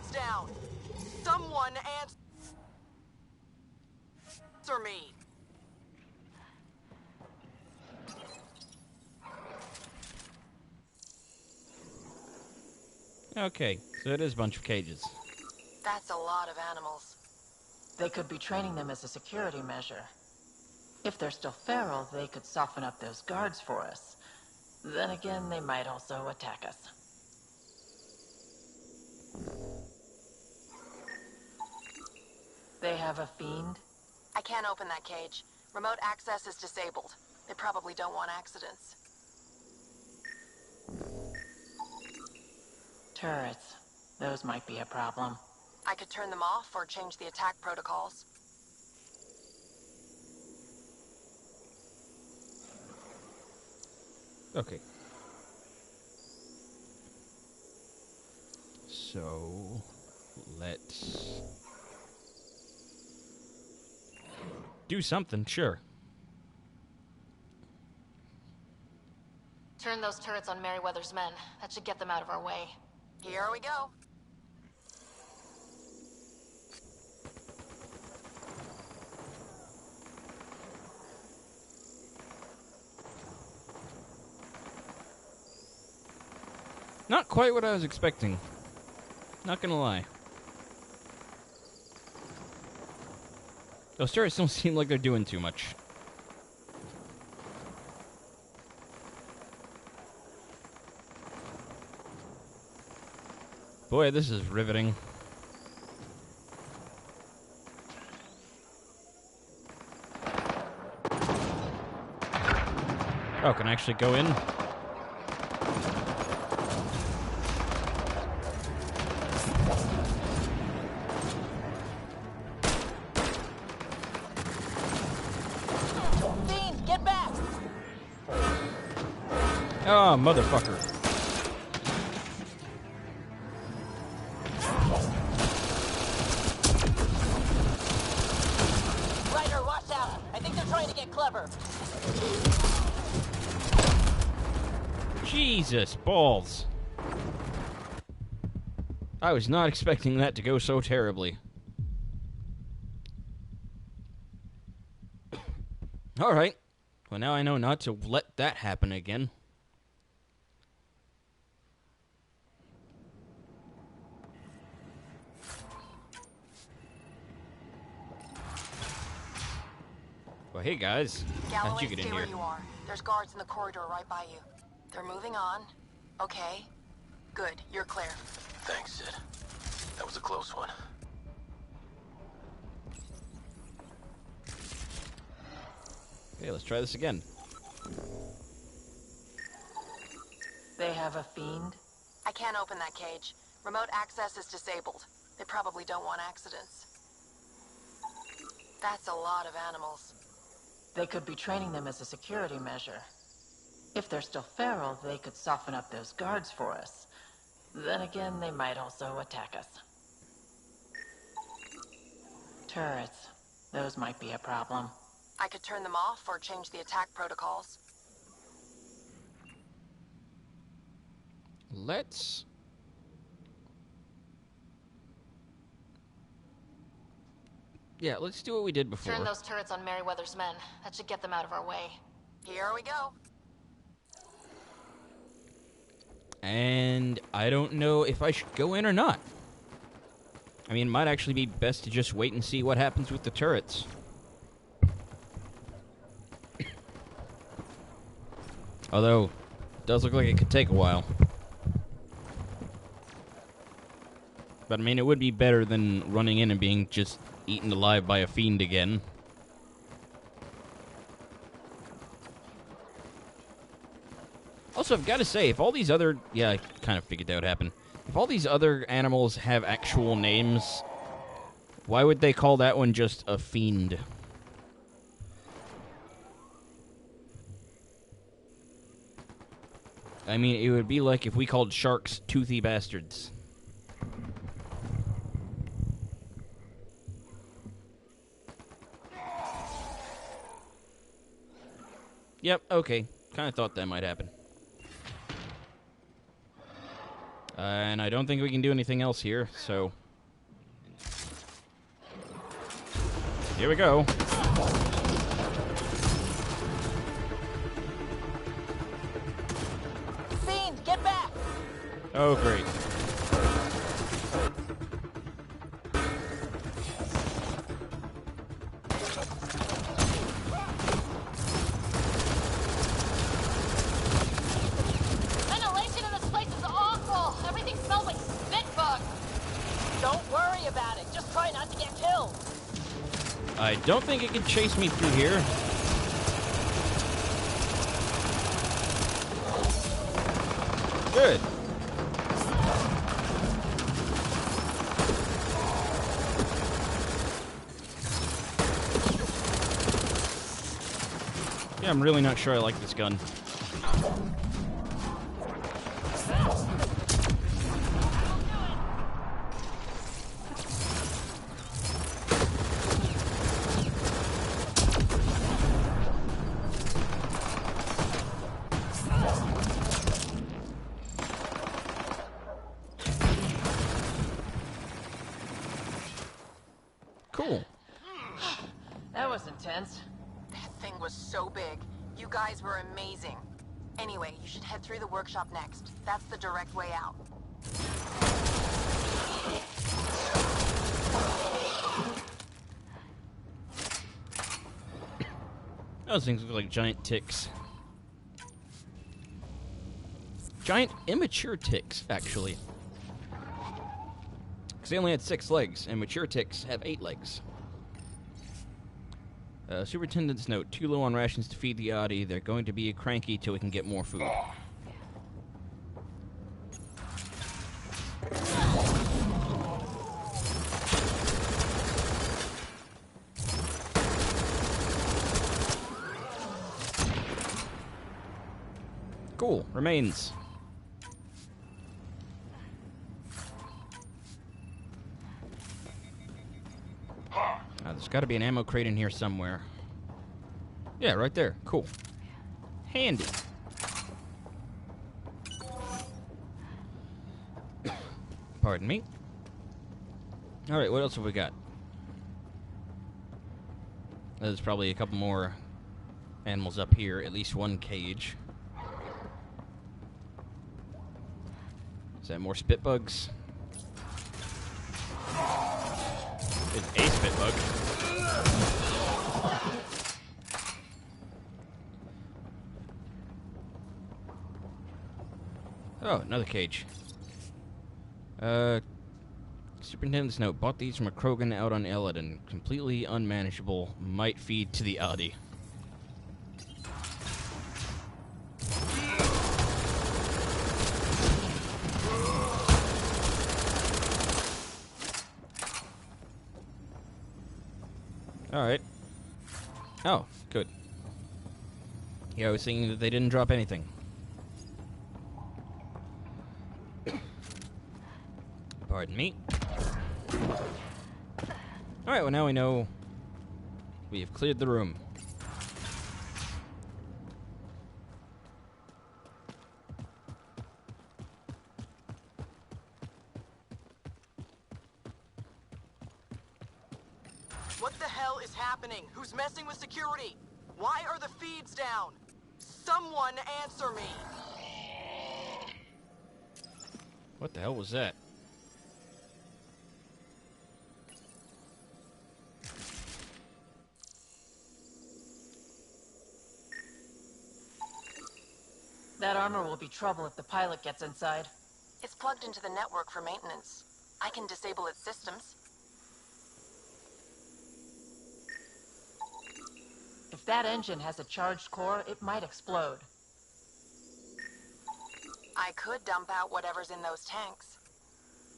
turrets down! Someone answer me! Okay, so it is a bunch of cages. That's a lot of animals. They could be training them as a security measure. If they're still feral, they could soften up those guards for us. Then again, they might also attack us. They have a fiend? I can't open that cage. Remote access is disabled. They probably don't want accidents. Turrets. Those might be a problem. I could turn them off or change the attack protocols. Okay. So, let's do something, sure. Turn those turrets on Merryweather's men. That should get them out of our way. Here we go. Not quite what I was expecting. Not gonna lie. Those turrets don't seem like they're doing too much. Boy, this is riveting. Oh, can I actually go in? Fiend, get back! Oh, motherfucker. Ryder, watch out! I think they're trying to get clever. Jesus balls. I was not expecting that to go so terribly. Alright. Well, now I know not to let that happen again. Well, hey guys. How'd Galloway, you get in stay where here? you are. There's guards in the corridor right by you. They're moving on. Okay. Good. You're clear. Thanks, Sid. That was a close one. Okay, let's try this again. They have a fiend? I can't open that cage. Remote access is disabled. They probably don't want accidents. That's a lot of animals. They could be training them as a security measure. If they're still feral, they could soften up those guards for us. Then again, they might also attack us. Turrets. Those might be a problem. I could turn them off or change the attack protocols. Let's... Yeah, let's do what we did before. Turn those turrets on Merryweather's men. That should get them out of our way. Here we go. And I don't know if I should go in or not. I mean, it might actually be best to just wait and see what happens with the turrets. Although, it does look like it could take a while. But I mean, it would be better than running in and being just eaten alive by a fiend again. Also, I've got to say, if all these other... Yeah, I kind of figured that would happen. If all these other animals have actual names, why would they call that one just a fiend? I mean, it would be like if we called sharks toothy bastards. Yep, okay. Kind of thought that might happen. And I don't think we can do anything else here, so... Here we go. Fiend, get back! Oh, great. Ventilation in this place is awful. Everything smells like spit bugs. Don't worry about it. Just try not to get killed. I don't think it can chase me through here. Good. Yeah, I'm really not sure I like this gun. Cool. That was intense. That thing was so big. You guys were amazing. Anyway, you should head through the workshop next. That's the direct way out. Those things look like giant ticks. Giant immature ticks, actually. Because they only had 6 legs, and mature ticks have 8 legs. Superintendent's note, too low on rations to feed the Audi. They're going to be cranky till we can get more food. Cool. Remains. There's got to be an ammo crate in here somewhere. Yeah, right there. Cool. Handy. Pardon me. Alright, what else have we got? There's probably a couple more animals up here. At least one cage. Is that more spit bugs? It's a spit bug. Oh, another cage. Superintendent's note. Bought these from a Krogan out on Eladon. Completely unmanageable. Might feed to the Audi. Alright. Oh, good. Yeah, I was thinking that they didn't drop anything. Pardon me. Alright, well now we know we have cleared the room. What the hell is happening? Who's messing with security? Why are the feeds down? Someone answer me! What the hell was that? That armor will be trouble if the pilot gets inside. It's plugged into the network for maintenance. I can disable its systems. If that engine has a charged core, it might explode. I could dump out whatever's in those tanks.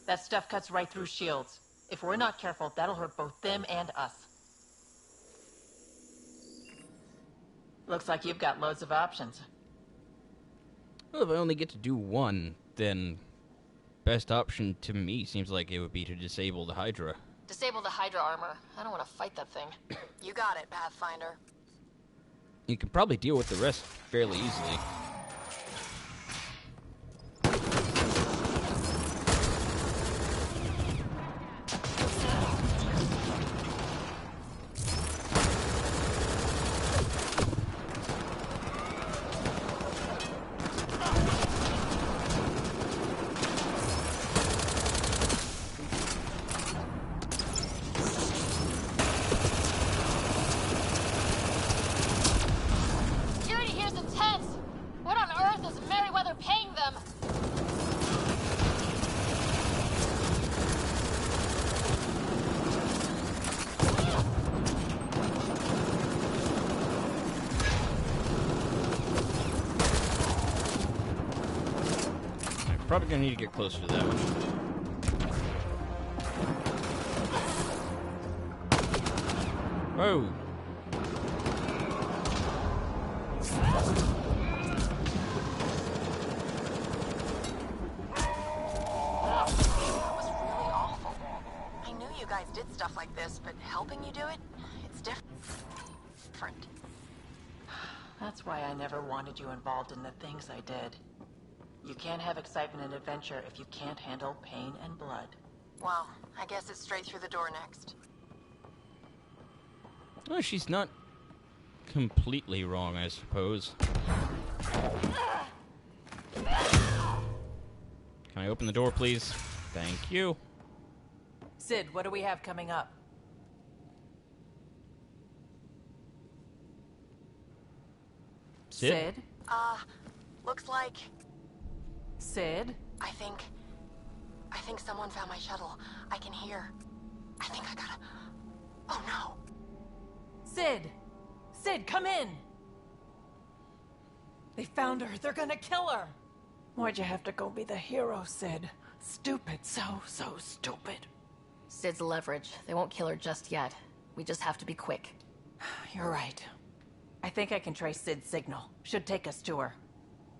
That stuff cuts right through shields. If we're not careful, that'll hurt both them and us. Looks like you've got loads of options. Well, if I only get to do one, then best option to me seems like it would be to disable the Hydra. Disable the Hydra armor. I don't want to fight that thing. You got it, Pathfinder. You can probably deal with the rest fairly easily. probably gonna need to get closer to that one. Whoa. You guys did stuff like this, but helping you do it, it's different. That's why I never wanted you involved in the things I did. You can't have excitement and adventure if you can't handle pain and blood. Well, I guess it's straight through the door next. Well, she's not completely wrong, I suppose. Can I open the door, please? Thank you. Sid, what do we have coming up? Sid? Looks like... Sid? I think someone found my shuttle. I can hear. I think I gotta... Oh no! Sid! Sid, come in! They found her. They're gonna kill her! Why'd you have to go be the hero, Sid? Stupid. So stupid. Sid's leverage. They won't kill her just yet. We just have to be quick. You're right. I think I can trace Sid's signal. Should take us to her.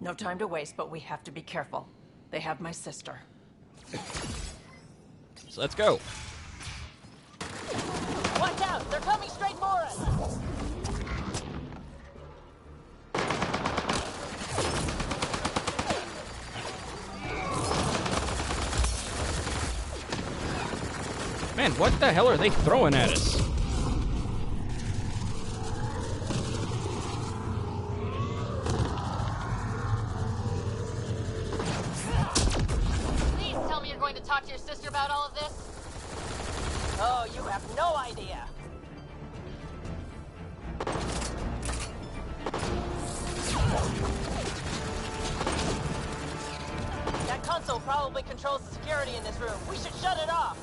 No time to waste, but we have to be careful. They have my sister. So let's go. Watch out! They're coming straight for us! Man, what the hell are they throwing at us? Please tell me you're going to talk to your sister about all of this. Oh, you have no idea. That console probably controls the security in this room. We should shut it off.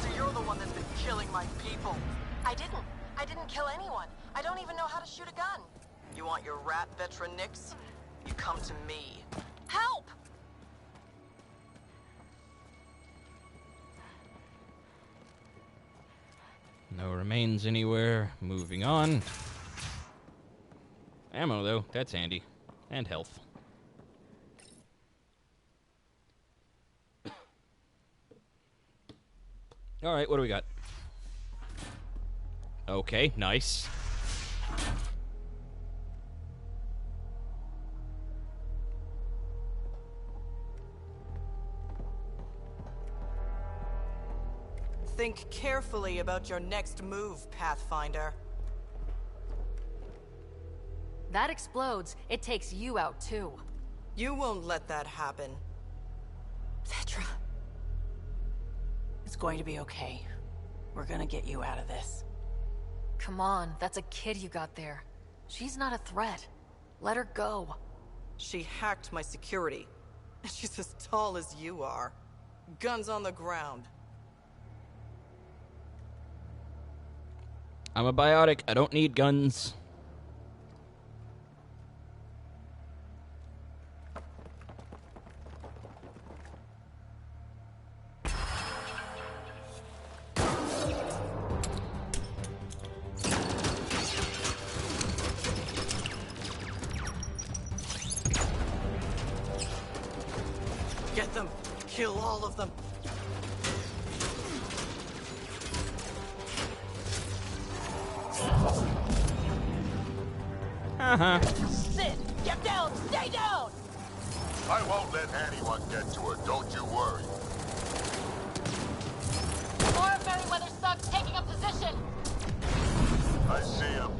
So you're the one that's been killing my people. I didn't kill anyone. I don't even know how to shoot a gun. You want your rat veteran nicks? You come to me. Help! No remains anywhere. Moving on. Ammo, though. That's handy. And health. Alright, what do we got? Okay, nice. Think carefully about your next move, Pathfinder. That explodes. It takes you out, too. You won't let that happen. Petra. It's going to be okay. We're gonna get you out of this. Come on, that's a kid you got there. She's not a threat. Let her go. She hacked my security. She's as tall as you are. Guns on the ground. I'm a biotic. I don't need guns. Get them! Kill all of them! Sid, get down! Stay down! I won't let anyone get to her, don't you worry. More Merryweather thugs taking a position. I see him.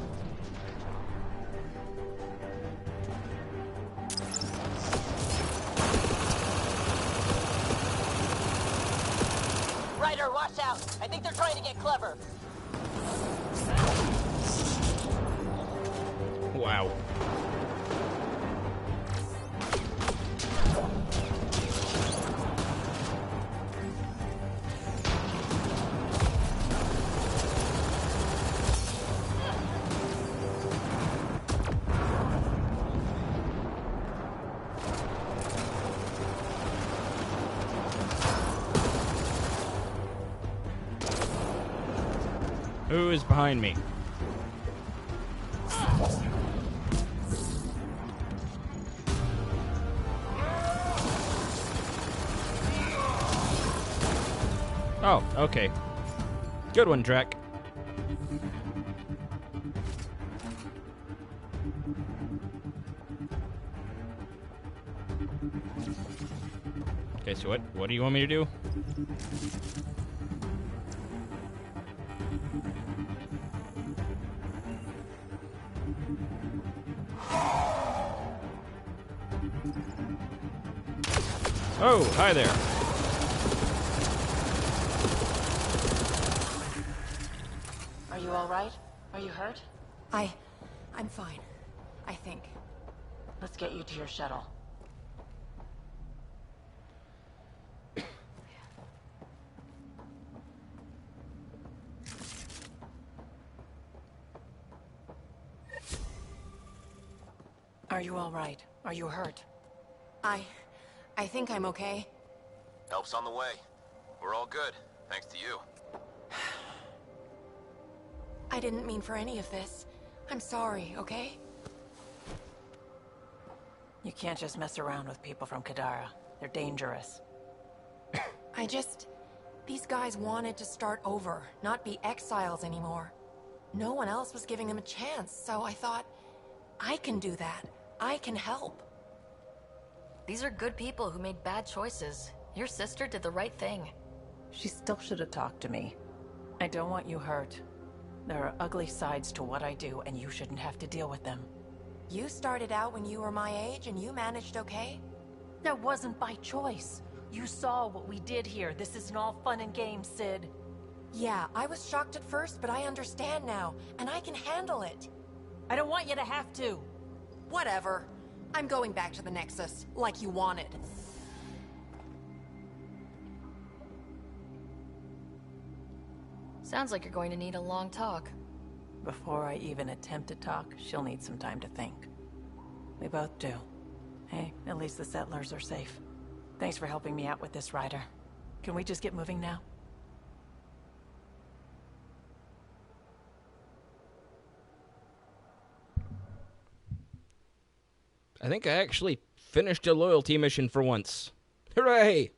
Ryder, watch out! I think they're trying to get clever. Wow. Who is behind me? Oh, okay. Good one, Drac. Okay, so what do you want me to do? Oh, hi there. Are you all right? Are you hurt? I'm fine. I think. Let's get you to your shuttle. Are you all right? Are you hurt? I think I'm okay. Help's on the way. We're all good, thanks to you. I didn't mean for any of this. I'm sorry, okay? You can't just mess around with people from Kadara. They're dangerous. These guys wanted to start over, not be exiles anymore. No one else was giving them a chance, so I thought, I can do that. I can help. These are good people who made bad choices. Your sister did the right thing. She still should have talked to me. I don't want you hurt. There are ugly sides to what I do, and you shouldn't have to deal with them. You started out when you were my age, and you managed okay? That wasn't by choice. You saw what we did here. This isn't all fun and games, Sid. Yeah, I was shocked at first, but I understand now, and I can handle it. I don't want you to have to. Whatever. I'm going back to the Nexus, like you wanted. Sounds like you're going to need a long talk. Before I even attempt to talk, she'll need some time to think. We both do. Hey, at least the settlers are safe. Thanks for helping me out with this, Ryder. Can we just get moving now? I think I actually finished a loyalty mission for once. Hooray!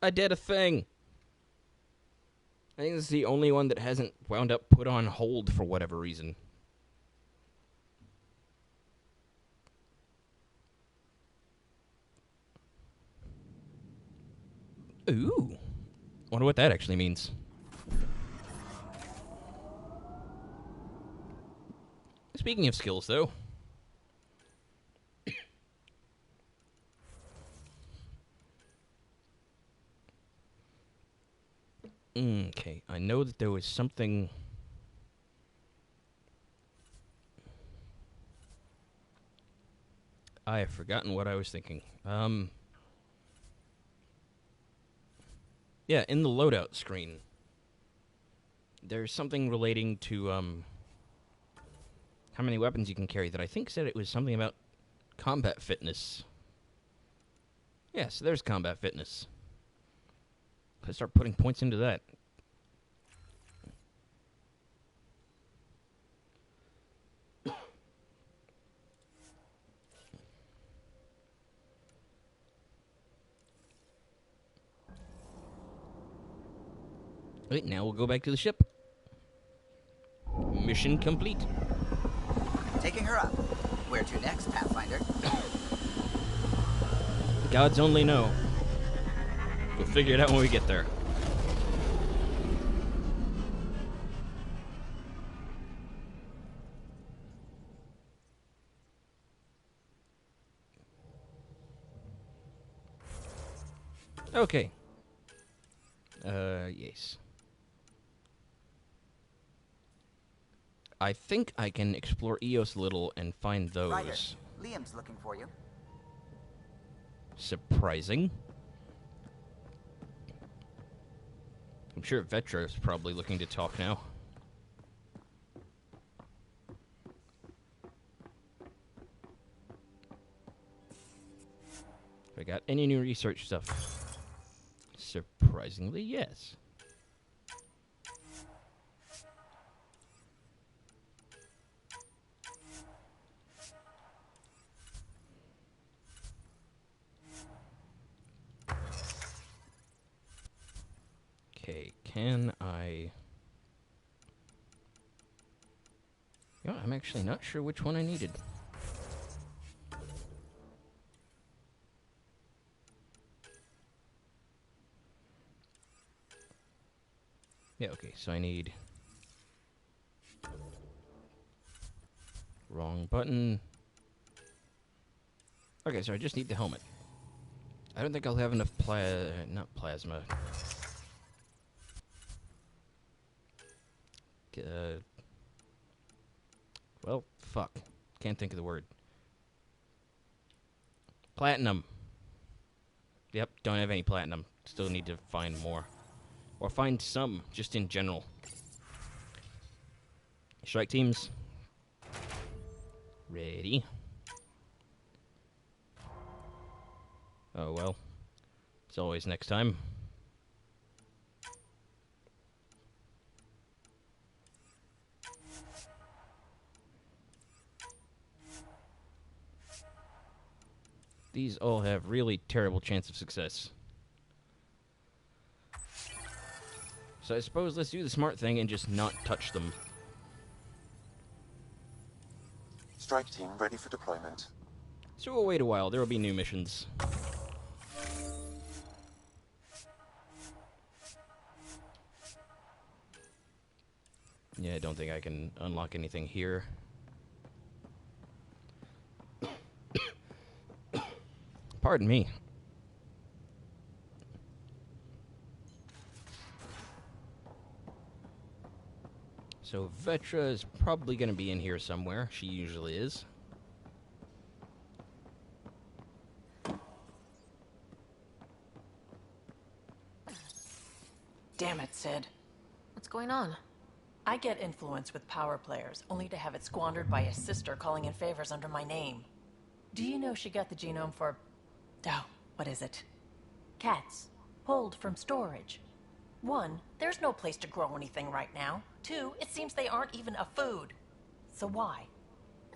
I did a thing. I think this is the only one that hasn't wound up put on hold for whatever reason. Ooh. Wonder what that actually means. Speaking of skills, though. Okay, I know that there was something... I have forgotten what I was thinking. Yeah, in the loadout screen, there's something relating to, how many weapons you can carry that I think said it was something about combat fitness. Yeah, so there's combat fitness. Let's start putting points into that. Wait, now we'll go back to the ship. Mission complete. Taking her up. Where to next, Pathfinder? Gods only know. We'll figure it out when we get there. Okay. Yes. I think I can explore Eos a little and find those. Ryder, Liam's looking for you. Surprising. I'm sure Vetra is probably looking to talk now. Have I got any new research stuff? Surprisingly, yes. Okay, can I... You know, I'm actually not sure which one I needed. Yeah, okay, so I need... Wrong button. Okay, so I just need the helmet. I don't think I'll have enough not plasma. Well, fuck. Can't think of the word. Platinum. Yep, don't have any platinum. Still need to find more. Or find some, just in general. Strike teams. Ready. Oh well. As always, next time. These all have really terrible chance of success. So I suppose let's do the smart thing and just not touch them. Strike team ready for deployment. So we'll wait a while. There will be new missions. Yeah, I don't think I can unlock anything here. Pardon me. So Vetra is probably going to be in here somewhere. She usually is. Damn it, Sid. What's going on? I get influence with power players, only to have it squandered by a sister calling in favors under my name. Do you know she got the genome for... Oh, what is it? Cats. Pulled from storage. 1, there's no place to grow anything right now. 2, it seems they aren't even a food. So why?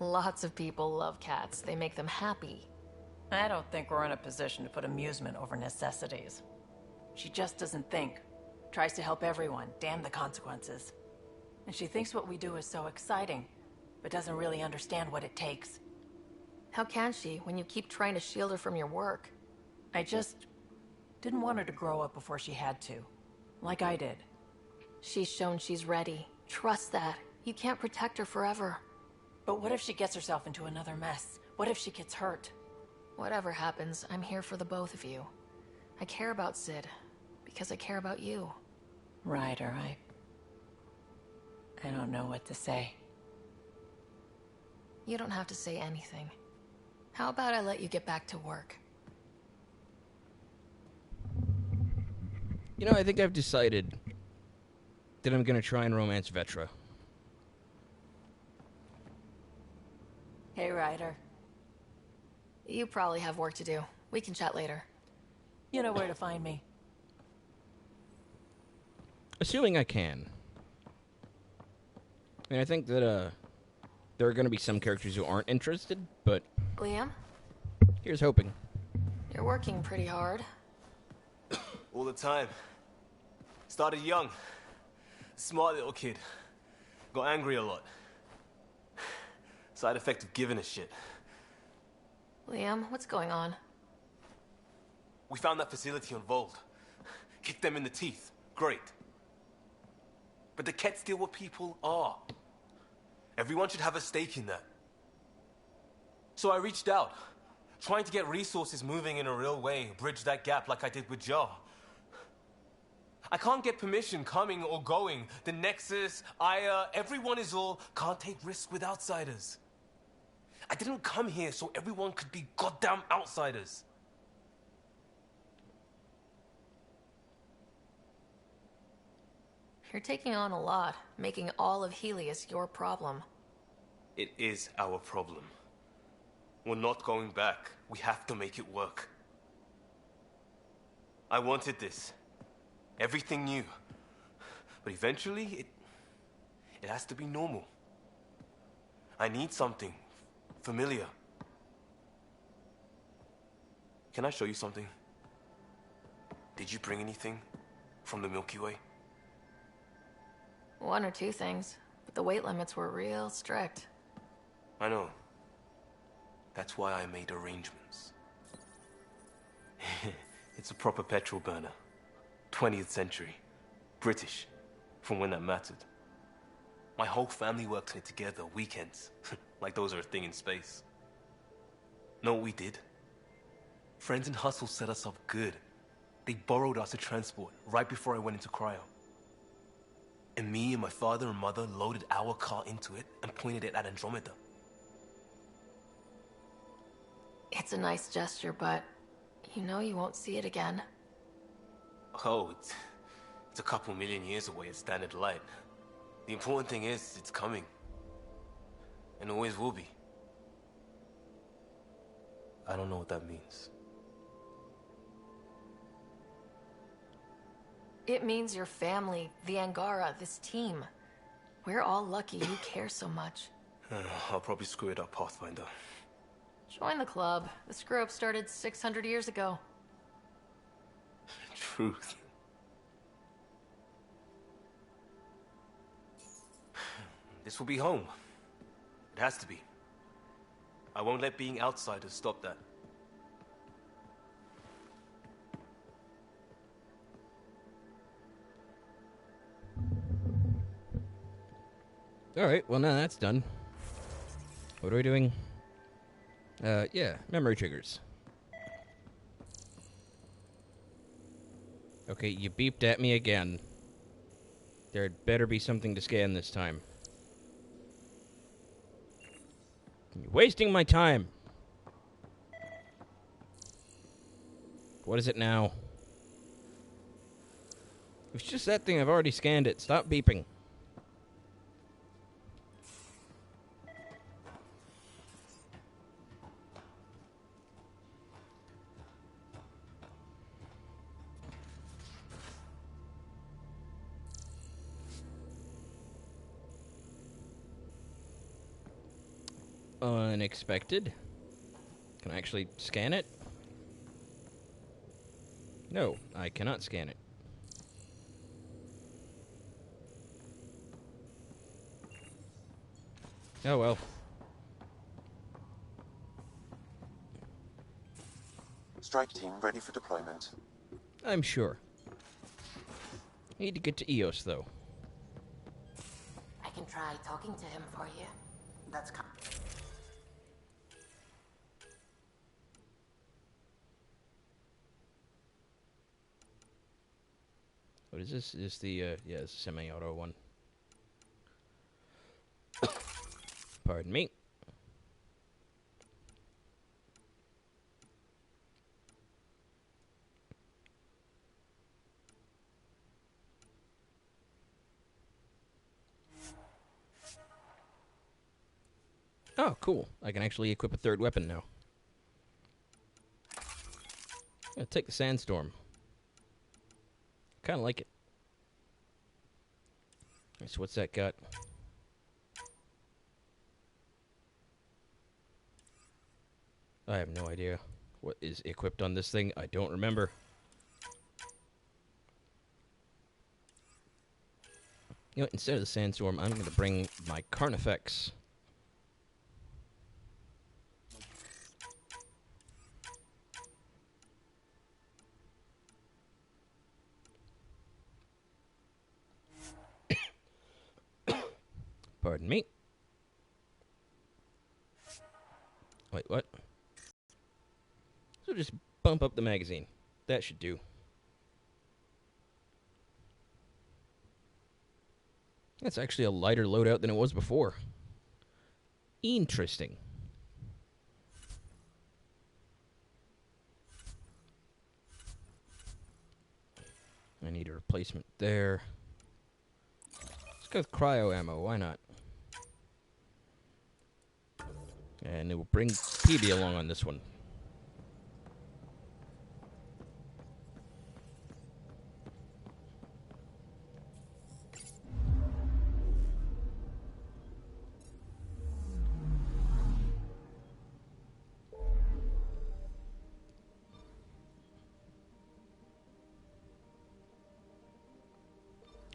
Lots of people love cats. They make them happy. I don't think we're in a position to put amusement over necessities. She just doesn't think. Tries to help everyone, damn the consequences. And she thinks what we do is so exciting, but doesn't really understand what it takes. How can she, when you keep trying to shield her from your work? I just didn't want her to grow up before she had to. Like I did. She's shown she's ready. Trust that. You can't protect her forever. But what if she gets herself into another mess? What if she gets hurt? Whatever happens, I'm here for the both of you. I care about Sid, because I care about you. Ryder, I don't know what to say. You don't have to say anything. How about I let you get back to work? You know, I think I've decided that I'm going to try and romance Vetra. Hey, Ryder. You probably have work to do. We can chat later. You know where to find me. Assuming I can. I mean, I think that, there are going to be some characters who aren't interested, but... Liam? Here's hoping. You're working pretty hard. All the time. Started young. Smart little kid. Got angry a lot. Side effect of giving a shit. Liam, what's going on? We found that facility on Vold. Kicked them in the teeth. Great. But the Kett still what people are. Everyone should have a stake in that. So I reached out, trying to get resources moving in a real way, bridge that gap like I did with Jar. I can't get permission coming or going. The Nexus, Aya, everyone is all can't take risks with outsiders. I didn't come here so everyone could be goddamn outsiders. You're taking on a lot, making all of Helios your problem. It is our problem. We're not going back. We have to make it work. I wanted this. Everything new. But eventually, it has to be normal. I need something familiar. Can I show you something? Did you bring anything from the Milky Way? One or two things, but the weight limits were real strict. I know. That's why I made arrangements. It's a proper petrol burner. 20th century. British. From when that mattered. My whole family worked on it together, weekends. Like those are a thing in space. Know what we did? Friends in Hustle set us up good. They borrowed us to transport right before I went into cryo. And me and my father and mother loaded our car into it and pointed it at Andromeda. It's a nice gesture, but you know you won't see it again. Oh, it's a couple million years away at standard light. The important thing is, it's coming. And always will be. I don't know what that means. It means your family, the Angara, this team. We're all lucky you care so much. I'll probably screw it up, Pathfinder. Join the club. The screw-up started 600 years ago. Truth. This will be home. It has to be. I won't let being outsiders stop that. Alright, well now that's done. What are we doing? Yeah, memory triggers. Okay, you beeped at me again. There'd better be something to scan this time. You're wasting my time. What is it now? It's just that thing. I've already scanned it. Stop beeping. Unexpected. Can I actually scan it? No, I cannot scan it. Oh well. Strike team ready for deployment. I'm sure. Need to get to Eos, though. I can try talking to him for you. That's What is this? Is this the, yeah, it's a semi-auto one. Pardon me. Oh, cool. I can actually equip a third weapon now. Yeah, take the Sandstorm. Kind of like it. So what's that got? I have no idea what is equipped on this thing. I don't remember. You know what? Instead of the Sandstorm, I'm going to bring my Carnifex. Pardon me. Wait, what? So just bump up the magazine. That should do. That's actually a lighter loadout than it was before. Interesting. I need a replacement there. Let's go with cryo ammo, why not? And it will bring PB along on this one.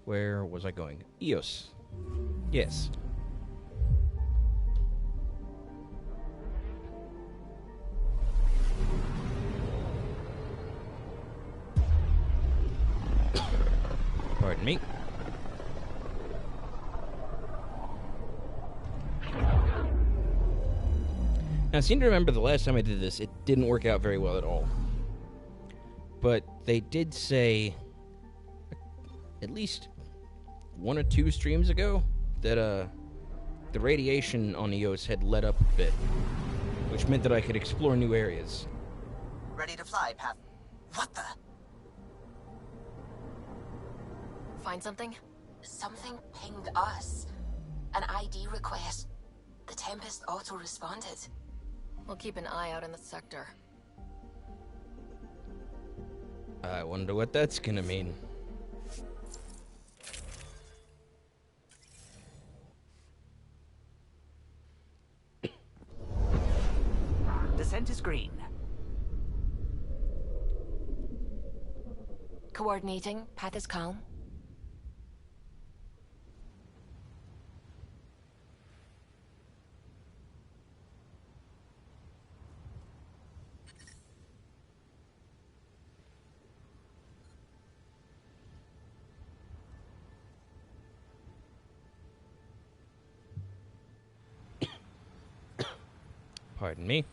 Where was I going? Eos. Yes. Pardon me. Now, I seem to remember the last time I did this, it didn't work out very well at all. But they did say, at least 1 or 2 streams ago, that the radiation on Eos had let up a bit, which meant that I could explore new areas. Ready to fly, Path. What the? Find something? Something pinged us. An ID request. The Tempest auto-responded. We'll keep an eye out in the sector. I wonder what that's gonna mean. Descent is green. Coordinating. Path is calm. Pardon me.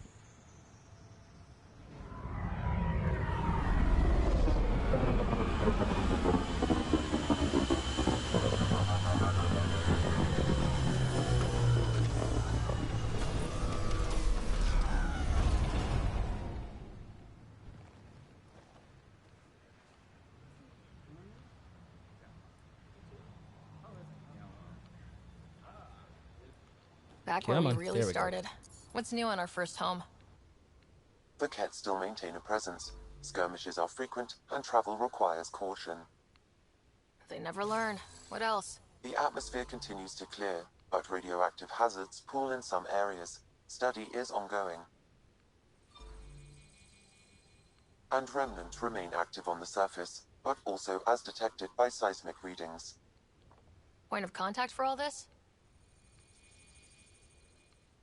Back where we really started. What's new on our first home? The Kett still maintain a presence. Skirmishes are frequent, and travel requires caution. They never learn. What else? The atmosphere continues to clear, but radioactive hazards pool in some areas. Study is ongoing. And remnants remain active on the surface, but also as detected by seismic readings. Point of contact for all this?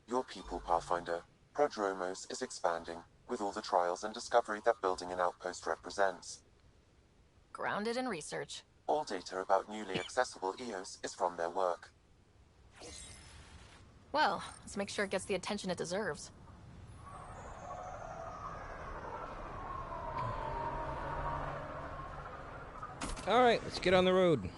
Your people, Pathfinder. Prodromos is expanding, with all the trials and discovery that building an outpost represents. Grounded in research. All data about newly accessible Eos is from their work. Well, let's make sure it gets the attention it deserves. Alright, let's get on the road.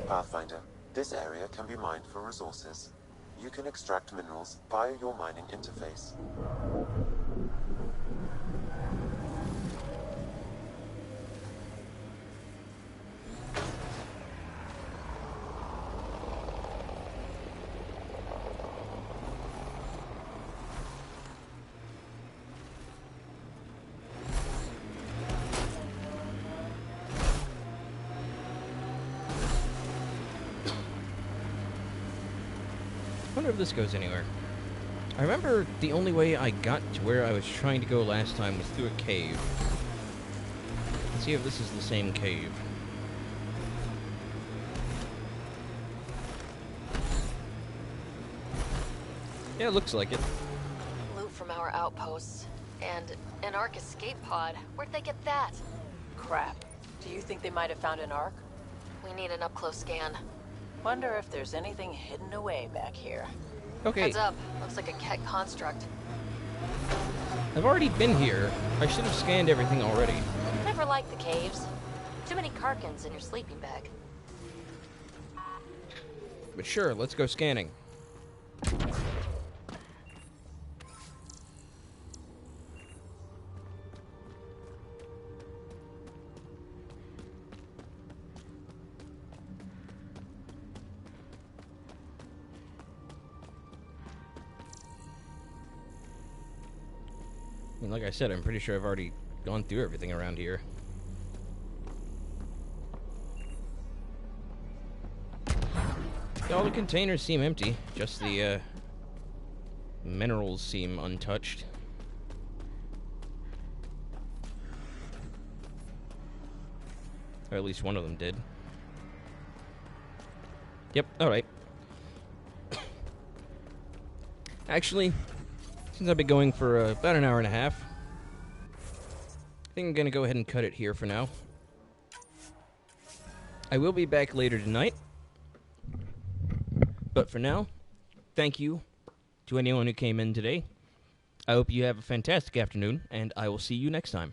Pathfinder, this area can be mined for resources. You can extract minerals via your mining interface. I wonder if this goes anywhere. I remember the only way I got to where I was trying to go last time was through a cave. Let's see if this is the same cave. Yeah, it looks like it. Loot from our outposts. And an Ark escape pod. Where'd they get that? Crap. Do you think they might have found an Ark? We need an up-close scan. Wonder if there's anything hidden away back here. Okay. Heads up. Looks like a Ket construct. I've already been here. I should have scanned everything already. Never liked the caves. Too many Karkins in your sleeping bag. But sure, let's go scanning. I mean, like I said, I'm pretty sure I've already gone through everything around here. All the containers seem empty, just the minerals seem untouched. Or at least one of them did. Yep, alright. Actually, since I've been going for about an hour and a half, I think I'm going to go ahead and cut it here for now. I will be back later tonight. But for now, thank you to anyone who came in today. I hope you have a fantastic afternoon, and I will see you next time.